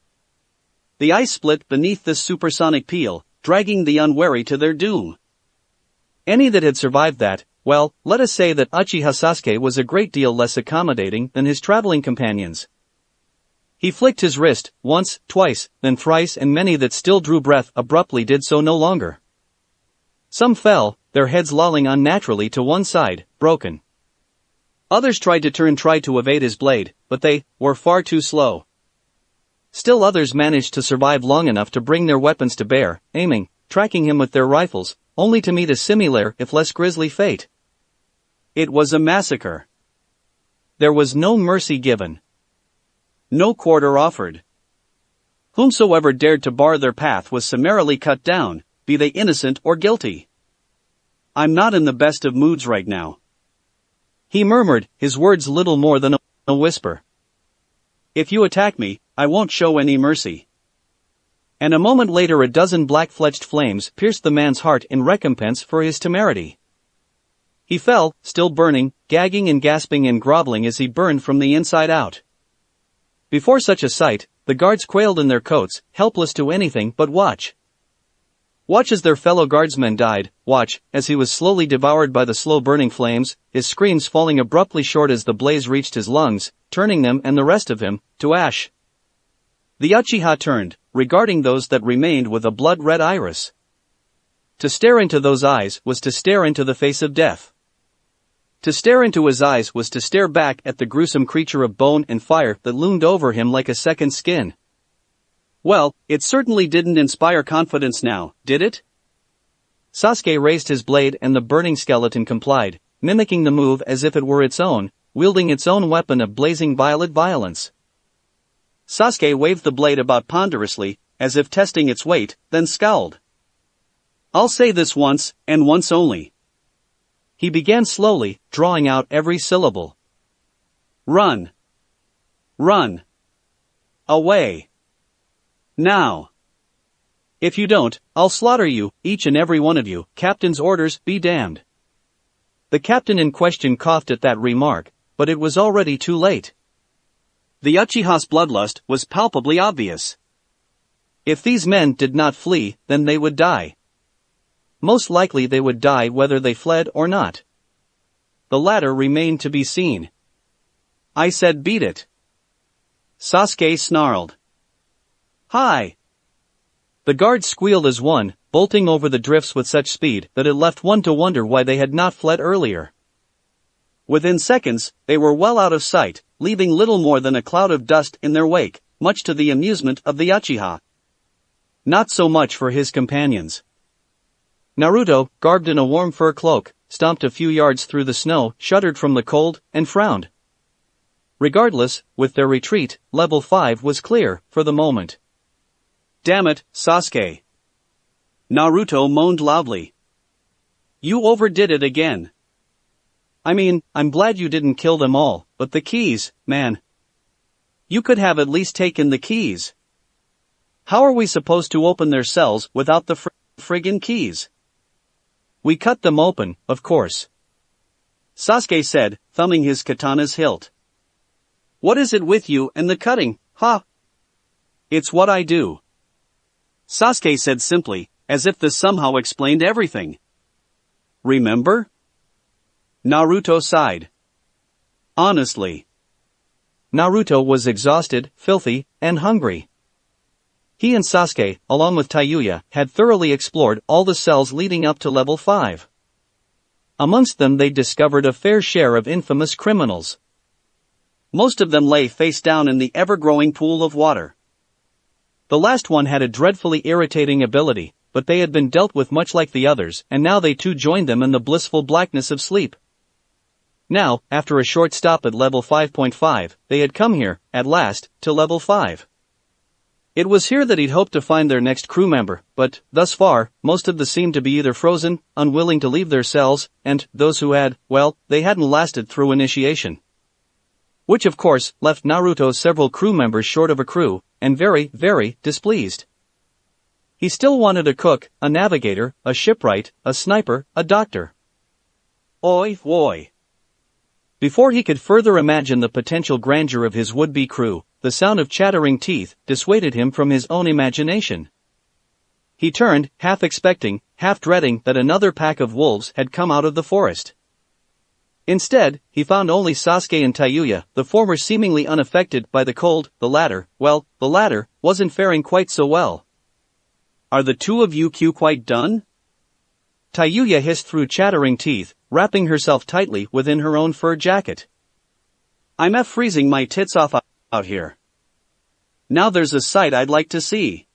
The ice split beneath this supersonic peal, dragging the unwary to their doom. Any that had survived that, well, let us say that Uchiha Sasuke was a great deal less accommodating than his traveling companions. He flicked his wrist, once, twice, then thrice, and many that still drew breath abruptly did so no longer. Some fell, their heads lolling unnaturally to one side, broken. Others tried to evade his blade, but they were far too slow. Still others managed to survive long enough to bring their weapons to bear, aiming, tracking him with their rifles, only to meet a similar if less grisly fate. It was a massacre. There was no mercy given. No quarter offered. Whomsoever dared to bar their path was summarily cut down, be they innocent or guilty. I'm not in the best of moods right now. He murmured, his words little more than a whisper. If you attack me, I won't show any mercy. And a moment later a dozen black-fletched flames pierced the man's heart in recompense for his temerity. He fell, still burning, gagging and gasping and groveling as he burned from the inside out. Before such a sight, the guards quailed in their coats, helpless to anything but watch. Watch as their fellow guardsmen died, watch as he was slowly devoured by the slow-burning flames, his screams falling abruptly short as the blaze reached his lungs, turning them and the rest of him to ash. The Uchiha turned, regarding those that remained with a blood-red iris. To stare into those eyes was to stare into the face of death. To stare into his eyes was to stare back at the gruesome creature of bone and fire that loomed over him like a second skin. Well, it certainly didn't inspire confidence now, did it? Sasuke raised his blade and the burning skeleton complied, mimicking the move as if it were its own, wielding its own weapon of blazing violet violence. Sasuke waved the blade about ponderously, as if testing its weight, then scowled. I'll say this once, and once only. He began slowly, drawing out every syllable. Run. Run. Away. Now. If you don't, I'll slaughter you, each and every one of you, captain's orders be damned. The captain in question coughed at that remark, but it was already too late. The Uchiha's bloodlust was palpably obvious. If these men did not flee, then they would die. Most likely they would die whether they fled or not. The latter remained to be seen. I said beat it. Sasuke snarled. Hi! The guards squealed as one, bolting over the drifts with such speed that it left one to wonder why they had not fled earlier. Within seconds, they were well out of sight, leaving little more than a cloud of dust in their wake, much to the amusement of the Uchiha. Not so much for his companions. Naruto, garbed in a warm fur cloak, stomped a few yards through the snow, shuddered from the cold, and frowned. Regardless, with their retreat, level 5 was clear, for the moment. Damn it, Sasuke. Naruto moaned loudly. You overdid it again. I mean, I'm glad you didn't kill them all, but the keys, man. You could have at least taken the keys. How are we supposed to open their cells without the friggin' keys? We cut them open, of course. Sasuke said, thumbing his katana's hilt. What is it with you and the cutting, huh? It's what I do. Sasuke said simply, as if this somehow explained everything. Remember? Naruto sighed. Honestly. Naruto was exhausted, filthy, and hungry. He and Sasuke, along with Tayuya, had thoroughly explored all the cells leading up to level 5. Amongst them they discovered a fair share of infamous criminals. Most of them lay face down in the ever-growing pool of water. The last one had a dreadfully irritating ability, but they had been dealt with much like the others, and now they too joined them in the blissful blackness of sleep. Now, after a short stop at level 5.5, they had come here, at last, to level 5. It was here that he'd hoped to find their next crew member, but, thus far, most of them seemed to be either frozen, unwilling to leave their cells, and, those who had, well, they hadn't lasted through initiation. Which of course, left Naruto several crew members short of a crew, and very, very, displeased. He still wanted a cook, a navigator, a shipwright, a sniper, a doctor. Oi, oi. Before he could further imagine the potential grandeur of his would-be crew, the sound of chattering teeth dissuaded him from his own imagination. He turned, half expecting, half dreading that another pack of wolves had come out of the forest. Instead, he found only Sasuke and Tayuya, the former seemingly unaffected by the cold, the latter wasn't faring quite so well. Are the two of you quite done? Tayuya hissed through chattering teeth, wrapping herself tightly within her own fur jacket. I'm freezing my tits off out here. Now there's a sight I'd like to see.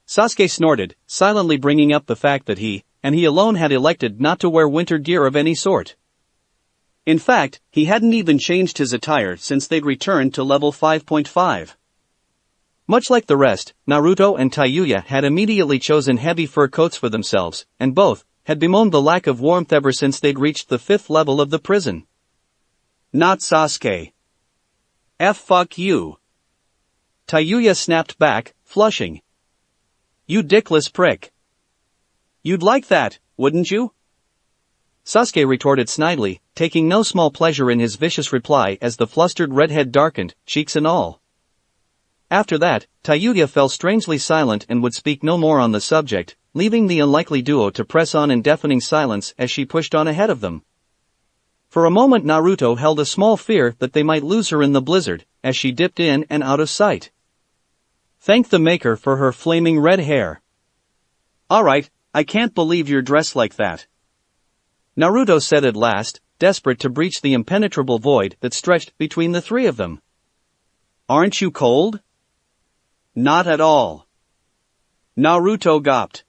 Sasuke snorted, silently bringing up the fact that he alone had elected not to wear winter gear of any sort. In fact, he hadn't even changed his attire since they'd returned to level 5.5. Much like the rest, Naruto and Tayuya had immediately chosen heavy fur coats for themselves, and both had bemoaned the lack of warmth ever since they'd reached the 5th level of the prison. Not Sasuke. Fuck you. Tayuya snapped back, flushing. You dickless prick. You'd like that, wouldn't you? Sasuke retorted snidely, taking no small pleasure in his vicious reply as the flustered redhead darkened, cheeks and all. After that, Tayuya fell strangely silent and would speak no more on the subject, leaving the unlikely duo to press on in deafening silence as she pushed on ahead of them. For a moment Naruto held a small fear that they might lose her in the blizzard, as she dipped in and out of sight. Thank the Maker for her flaming red hair. Alright, I can't believe you're dressed like that. Naruto said at last, desperate to breach the impenetrable void that stretched between the three of them. Aren't you cold? Not at all. Naruto gawped.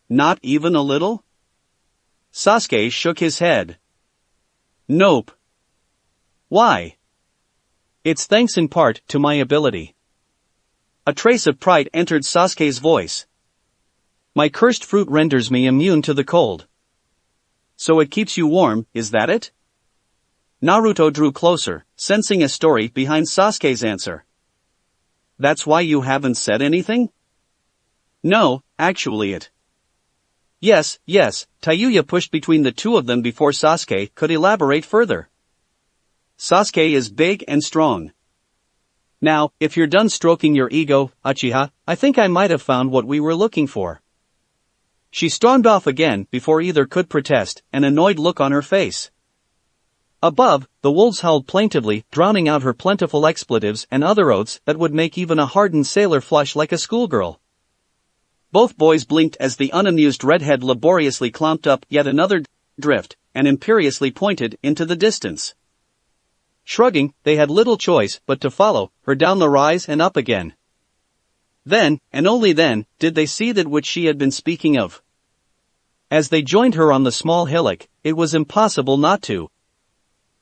Not even a little? Sasuke shook his head. Nope. Why? It's thanks in part to my ability. A trace of pride entered Sasuke's voice. My cursed fruit renders me immune to the cold. So it keeps you warm, is that it? Naruto drew closer, sensing a story behind Sasuke's answer. That's why you haven't said anything? No, actually it. Yes, Tayuya pushed between the two of them before Sasuke could elaborate further. Sasuke is big and strong. Now, if you're done stroking your ego, Uchiha, I think I might have found what we were looking for. She stormed off again before either could protest, an annoyed look on her face. Above, the wolves howled plaintively, drowning out her plentiful expletives and other oaths that would make even a hardened sailor flush like a schoolgirl. Both boys blinked as the unamused redhead laboriously clomped up yet another drift, and imperiously pointed into the distance. Shrugging, they had little choice but to follow her down the rise and up again. Then, and only then, did they see that which she had been speaking of. As they joined her on the small hillock, it was impossible not to.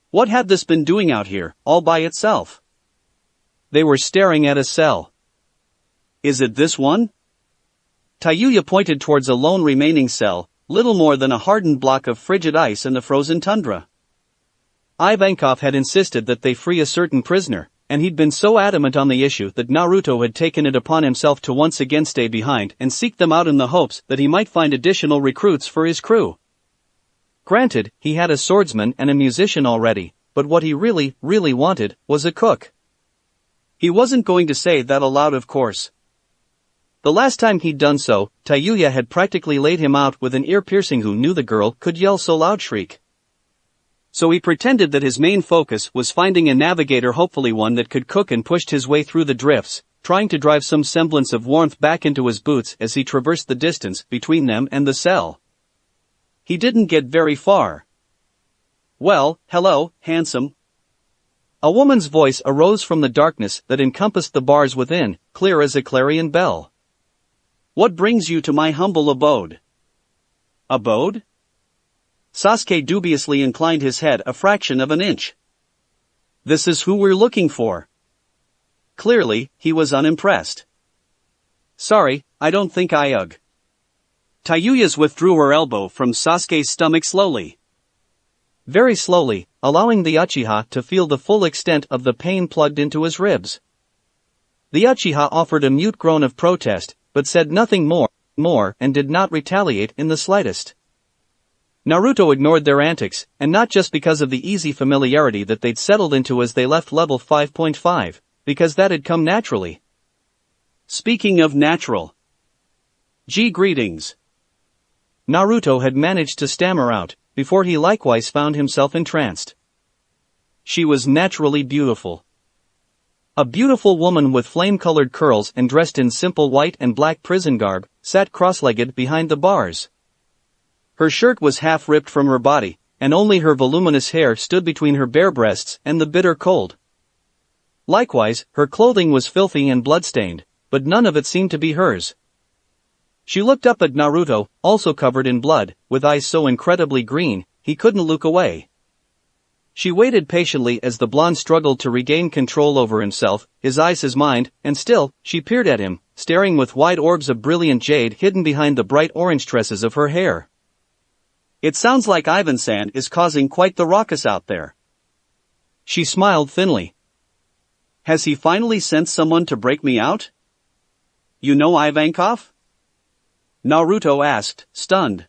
What had this been doing out here, all by itself? They were staring at a cell. Is it this one? Tayuya pointed towards a lone remaining cell, little more than a hardened block of frigid ice in the frozen tundra. Ivankov had insisted that they free a certain prisoner, and he'd been so adamant on the issue that Naruto had taken it upon himself to once again stay behind and seek them out in the hopes that he might find additional recruits for his crew. Granted, he had a swordsman and a musician already, but what he really wanted was a cook. He wasn't going to say that aloud, of course. The last time he'd done so, Tayuya had practically laid him out with an ear-piercing who knew the girl could yell so loud shriek. So he pretended that his main focus was finding a navigator, hopefully one that could cook, and pushed his way through the drifts, trying to drive some semblance of warmth back into his boots as he traversed the distance between them and the cell. He didn't get very far. Well, hello, handsome. A woman's voice arose from the darkness that encompassed the bars within, clear as a clarion bell. What brings you to my humble abode? Abode? Sasuke dubiously inclined his head a fraction of an inch. This is who we're looking for. Clearly, he was unimpressed. Sorry, I don't think I ugh. Tayuya's withdrew her elbow from Sasuke's stomach slowly. Very slowly, allowing the Uchiha to feel the full extent of the pain plugged into his ribs. The Uchiha offered a mute groan of protest, but said nothing more and did not retaliate in the slightest. Naruto ignored their antics, and not just because of the easy familiarity that they'd settled into as they left level 5.5, because that had come naturally. Speaking of natural. Greetings. Naruto had managed to stammer out, before he likewise found himself entranced. She was naturally beautiful. A beautiful woman with flame-colored curls and dressed in simple white and black prison garb, sat cross-legged behind the bars. Her shirt was half ripped from her body, and only her voluminous hair stood between her bare breasts and the bitter cold. Likewise, her clothing was filthy and blood-stained, but none of it seemed to be hers. She looked up at Naruto, also covered in blood, with eyes so incredibly green, he couldn't look away. She waited patiently as the blonde struggled to regain control over himself, his eyes his mind, and still, she peered at him, staring with wide orbs of brilliant jade hidden behind the bright orange tresses of her hair. It sounds like Ivan-san is causing quite the ruckus out there. She smiled thinly. Has he finally sent someone to break me out? You know Ivankov? Naruto asked, stunned.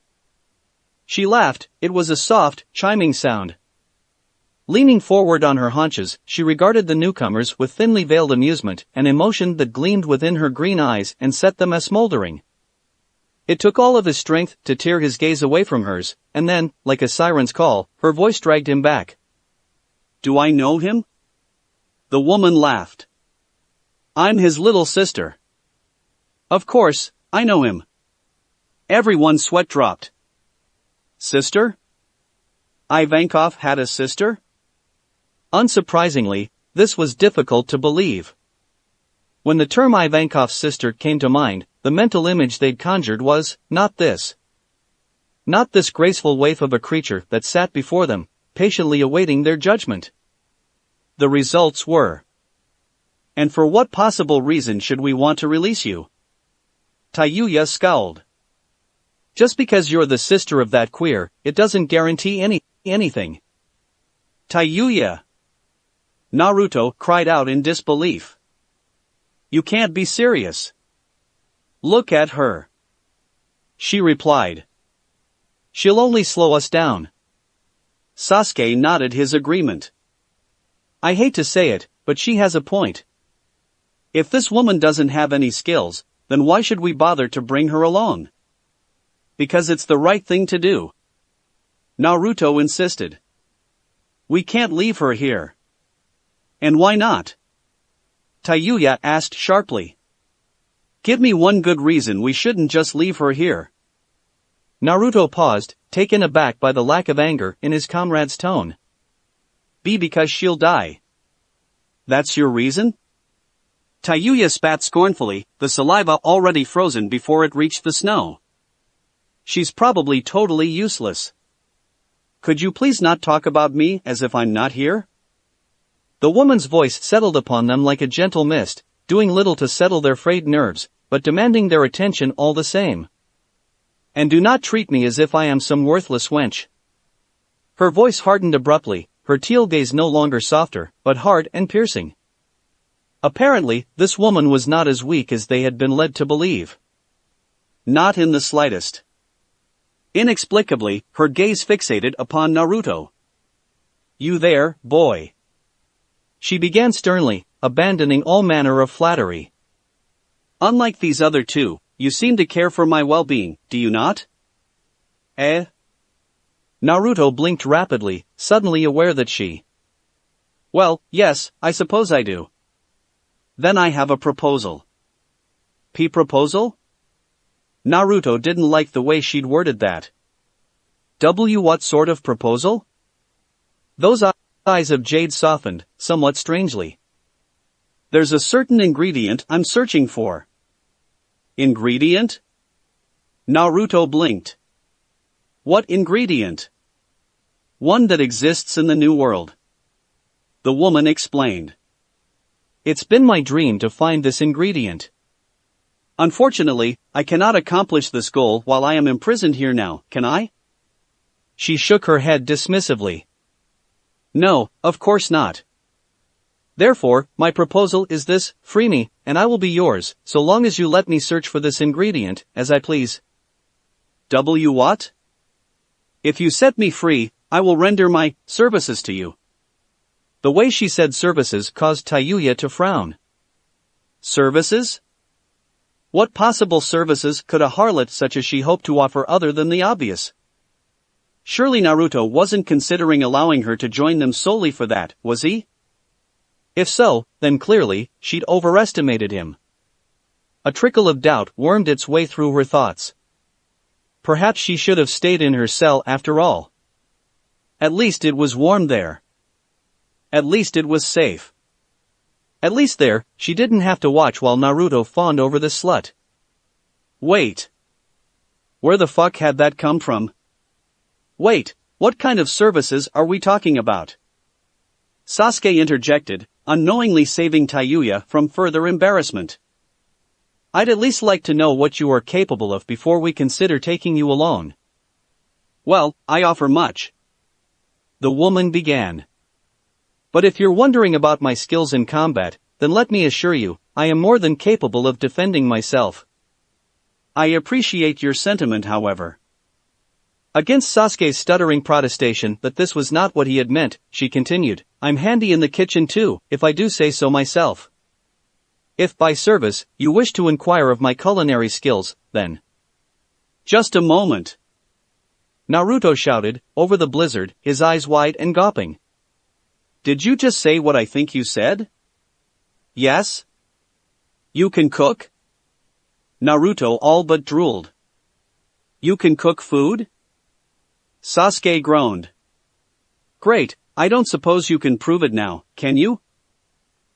She laughed, it was a soft, chiming sound. Leaning forward on her haunches, she regarded the newcomers with thinly veiled amusement, an emotion that gleamed within her green eyes and set them a-smoldering. It took all of his strength to tear his gaze away from hers, and then, like a siren's call, her voice dragged him back. Do I know him? The woman laughed. I'm his little sister. Of course, I know him. Everyone's sweat dropped. Sister? Ivankov had a sister? Unsurprisingly, this was difficult to believe. When the term Ivankov's sister came to mind, the mental image they'd conjured was, not this. Not this graceful waif of a creature that sat before them, patiently awaiting their judgment. The results were. And for what possible reason should we want to release you? Tayuya scowled. Just because you're the sister of that queer, it doesn't guarantee anything. Tayuya! Naruto cried out in disbelief. You can't be serious. Look at her. She replied. She'll only slow us down. Sasuke nodded his agreement. I hate to say it, but she has a point. If this woman doesn't have any skills, then why should we bother to bring her along? Because it's the right thing to do. Naruto insisted. We can't leave her here. And why not? Tayuya asked sharply. Give me one good reason we shouldn't just leave her here. Naruto paused, taken aback by the lack of anger in his comrade's tone. Because she'll die. That's your reason? Tayuya spat scornfully, the saliva already frozen before it reached the snow. She's probably totally useless. Could you please not talk about me as if I'm not here? The woman's voice settled upon them like a gentle mist, doing little to settle their frayed nerves, but demanding their attention all the same. And do not treat me as if I am some worthless wench. Her voice hardened abruptly, her teal gaze no longer softer, but hard and piercing. Apparently, this woman was not as weak as they had been led to believe. Not in the slightest. Inexplicably, her gaze fixated upon Naruto. You there, boy? She began sternly, abandoning all manner of flattery. Unlike these other two, you seem to care for my well-being, do you not? Eh? Naruto blinked rapidly, suddenly aware that she. Well, yes, I suppose I do. Then I have a proposal. Proposal? Naruto didn't like the way she'd worded that. What sort of proposal? Those eyes of jade softened, somewhat strangely. There's a certain ingredient I'm searching for. Ingredient? Naruto blinked. What ingredient? One that exists in the new world. The woman explained. It's been my dream to find this ingredient. Unfortunately, I cannot accomplish this goal while I am imprisoned here now, can I? She shook her head dismissively. No, of course not. Therefore, my proposal is this: free me, and I will be yours, so long as you let me search for this ingredient, as I please. What? If you set me free, I will render my services to you. The way she said services caused Tayuya to frown. Services? What possible services could a harlot such as she hope to offer other than the obvious? Surely Naruto wasn't considering allowing her to join them solely for that, was he? If so, then clearly, she'd overestimated him. A trickle of doubt wormed its way through her thoughts. Perhaps she should have stayed in her cell after all. At least it was warm there. At least it was safe. At least there, she didn't have to watch while Naruto fawned over the slut. Wait. Where the fuck had that come from? Wait, what kind of services are we talking about? Sasuke interjected, unknowingly saving Tayuya from further embarrassment. I'd at least like to know what you are capable of before we consider taking you alone. Well, I offer much. The woman began. But if you're wondering about my skills in combat, then let me assure you, I am more than capable of defending myself. I appreciate your sentiment, however. Against Sasuke's stuttering protestation that this was not what he had meant, she continued, I'm handy in the kitchen too, if I do say so myself. If by service, you wish to inquire of my culinary skills, then. Just a moment. Naruto shouted, over the blizzard, his eyes wide and gawping. Did you just say what I think you said? Yes? You can cook? Naruto all but drooled. You can cook food? Sasuke groaned. Great, I don't suppose you can prove it now, can you?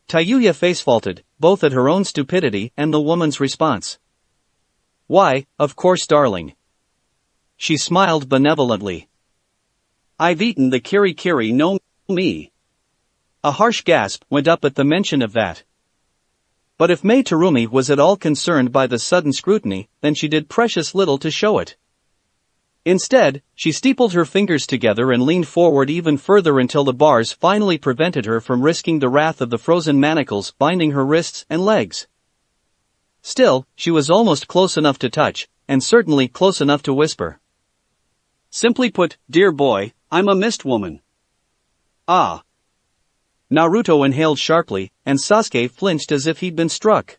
Tayuya face-faulted, both at her own stupidity and the woman's response. Why, of course darling. She smiled benevolently. I've eaten the kiri-kiri no me. A harsh gasp went up at the mention of that. But if Mai Terumi was at all concerned by the sudden scrutiny, then she did precious little to show it. Instead, she steepled her fingers together and leaned forward even further until the bars finally prevented her from risking the wrath of the frozen manacles binding her wrists and legs. Still, she was almost close enough to touch, and certainly close enough to whisper. Simply put, dear boy, I'm a mist woman. Ah. Naruto inhaled sharply, and Sasuke flinched as if he'd been struck.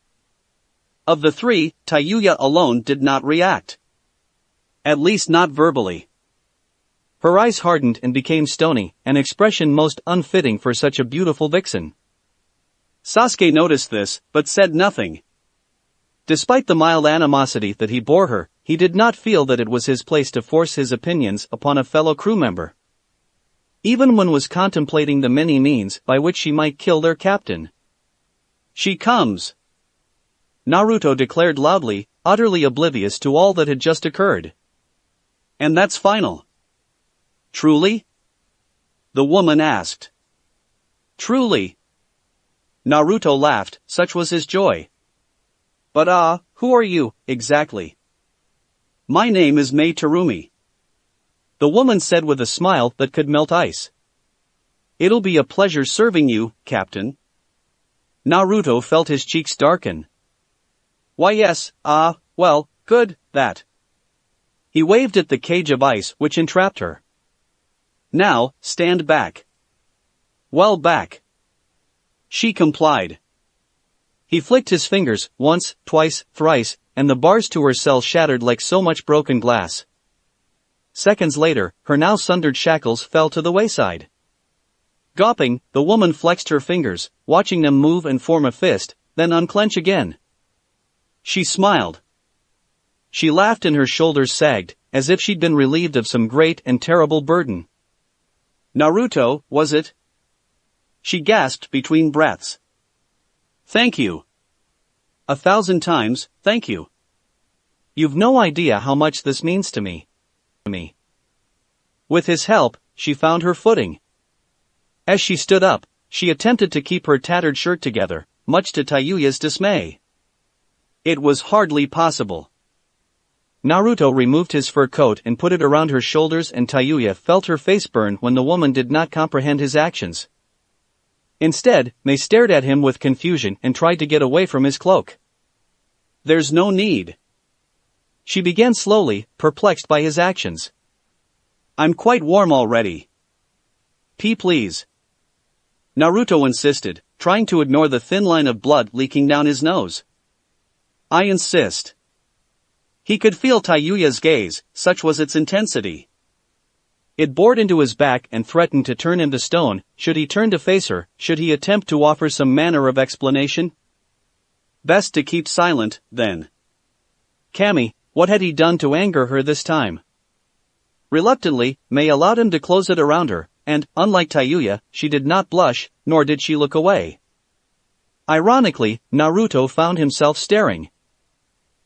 Of the three, Tayuya alone did not react. At least not verbally. Her eyes hardened and became stony, an expression most unfitting for such a beautiful vixen. Sasuke noticed this, but said nothing. Despite the mild animosity that he bore her, he did not feel that it was his place to force his opinions upon a fellow crew member. Even one was contemplating the many means by which she might kill their captain. She comes! Naruto declared loudly, utterly oblivious to all that had just occurred. And that's final. Truly? The woman asked. Truly. Naruto laughed, such was his joy. But who are you, exactly? My name is Mai Terumi. The woman said with a smile that could melt ice. It'll be a pleasure serving you, Captain. Naruto felt his cheeks darken. Why yes, well, good, that. He waved at the cage of ice which entrapped her. Now, stand back. Well back. She complied. He flicked his fingers, once, twice, thrice, and the bars to her cell shattered like so much broken glass. Seconds later, her now sundered shackles fell to the wayside. Gawping, the woman flexed her fingers, watching them move and form a fist, then unclench again. She smiled. She laughed and her shoulders sagged, as if she'd been relieved of some great and terrible burden. Naruto, was it? She gasped between breaths. Thank you. 1,000 times, thank you. You've no idea how much this means to me. With his help, she found her footing. As she stood up, she attempted to keep her tattered shirt together, much to Tayuya's dismay. It was hardly possible. Naruto removed his fur coat and put it around her shoulders, and Tayuya felt her face burn when the woman did not comprehend his actions. Instead, Mei stared at him with confusion and tried to get away from his cloak. "There's no need," she began slowly, perplexed by his actions. "I'm quite warm already." Please," Naruto insisted, trying to ignore the thin line of blood leaking down his nose. "I insist." He could feel Tayuya's gaze, such was its intensity. It bored into his back and threatened to turn him to stone. Should he turn to face her? Should he attempt to offer some manner of explanation? Best to keep silent, then. Kami, what had he done to anger her this time? Reluctantly, Mei allowed him to close it around her, and, unlike Tayuya, she did not blush, nor did she look away. Ironically, Naruto found himself staring.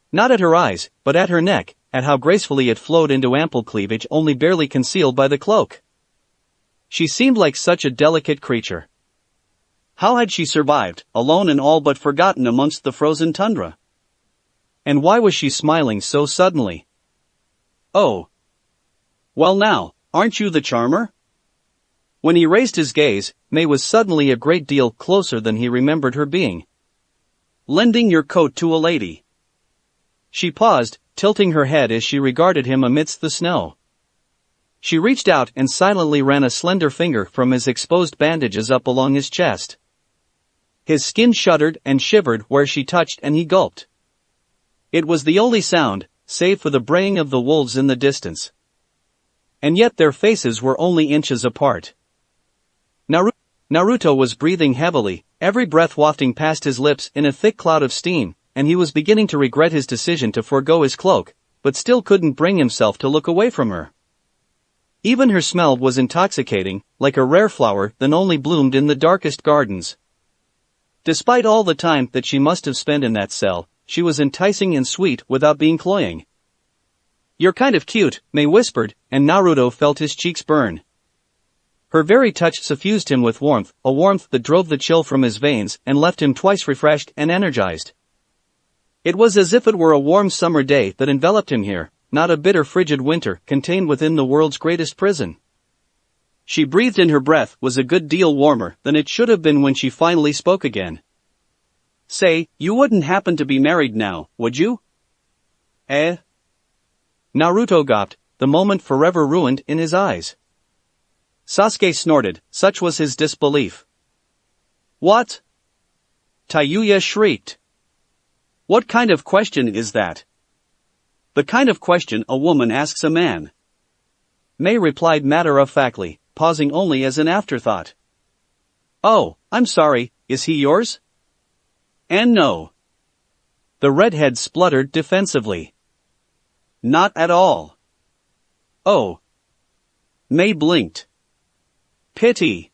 Not at her eyes, but at her neck, at how gracefully it flowed into ample cleavage only barely concealed by the cloak. She seemed like such a delicate creature. How had she survived, alone and all but forgotten amongst the frozen tundra? And why was she smiling so suddenly? "Oh. Well now, aren't you the charmer?" When he raised his gaze, Mei was suddenly a great deal closer than he remembered her being. "Lending your coat to a lady." She paused, tilting her head as she regarded him amidst the snow. She reached out and silently ran a slender finger from his exposed bandages up along his chest. His skin shuddered and shivered where she touched, and he gulped. It was the only sound, save for the braying of the wolves in the distance. And yet their faces were only inches apart. Naruto was breathing heavily, every breath wafting past his lips in a thick cloud of steam, and he was beginning to regret his decision to forego his cloak, but still couldn't bring himself to look away from her. Even her smell was intoxicating, like a rare flower that only bloomed in the darkest gardens. Despite all the time that she must have spent in that cell, she was enticing and sweet without being cloying. "You're kind of cute," Mei whispered, and Naruto felt his cheeks burn. Her very touch suffused him with warmth, a warmth that drove the chill from his veins and left him twice refreshed and energized. It was as if it were a warm summer day that enveloped him here, not a bitter frigid winter contained within the world's greatest prison. She breathed, and her breath was a good deal warmer than it should have been when she finally spoke again. "Say, you wouldn't happen to be married now, would you?" "Eh?" Naruto gaped, the moment forever ruined in his eyes. Sasuke snorted, such was his disbelief. "What?" Tayuya shrieked. "What kind of question is that?" "The kind of question a woman asks a man." Mei replied matter-of-factly, pausing only as an afterthought. "Oh, I'm sorry, is he yours?" "And no." The redhead spluttered defensively. "Not at all." "Oh." Mei blinked. "Pity.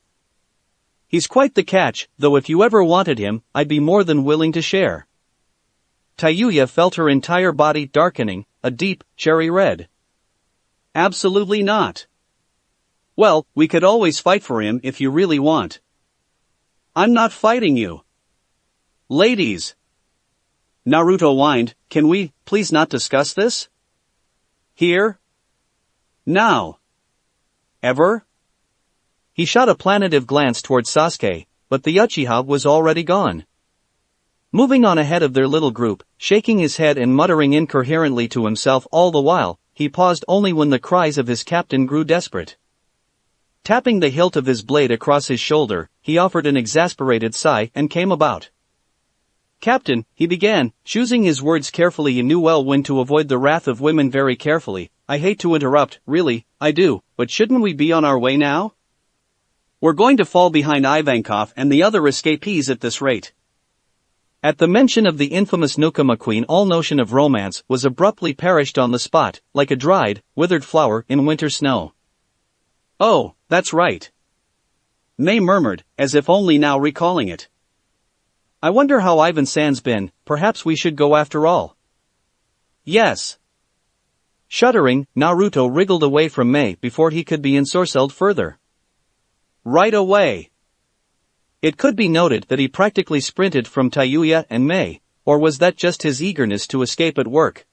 He's quite the catch, though if you ever wanted him, I'd be more than willing to share." Tayuya felt her entire body darkening, a deep, cherry red. "Absolutely not." "Well, we could always fight for him if you really want." "I'm not fighting you." "Ladies," Naruto whined, "can we, please not discuss this? Here? Now? Ever?" He shot a plaintive glance toward Sasuke, but the Uchiha was already gone. Moving on ahead of their little group, shaking his head and muttering incoherently to himself all the while, he paused only when the cries of his captain grew desperate. Tapping the hilt of his blade across his shoulder, he offered an exasperated sigh and came about. "Captain," he began, choosing his words carefully. He knew well when to avoid the wrath of women very carefully. "I hate to interrupt, really, I do, but shouldn't we be on our way now? We're going to fall behind Ivankov and the other escapees at this rate." At the mention of the infamous Nukama Queen, all notion of romance was abruptly perished on the spot, like a dried, withered flower in winter snow. "Oh, that's right," Mei murmured, as if only now recalling it. "I wonder how Ivan San's been. Perhaps we should go after all." "Yes." Shuddering, Naruto wriggled away from Mei before he could be ensorcelled further. Right away. It could be noted that he practically sprinted from Tayuya and Mei, or was that just his eagerness to escape at work?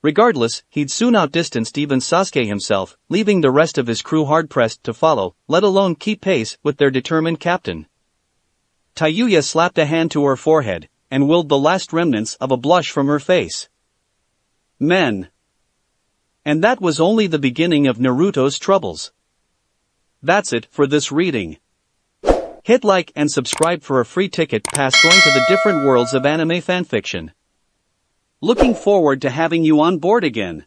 Regardless, he'd soon outdistanced even Sasuke himself, leaving the rest of his crew hard-pressed to follow, let alone keep pace with their determined captain. Tayuya slapped a hand to her forehead, and willed the last remnants of a blush from her face. Men. And that was only the beginning of Naruto's troubles. That's it for this reading. Hit like and subscribe for a free ticket pass going to the different worlds of anime fanfiction. Looking forward to having you on board again.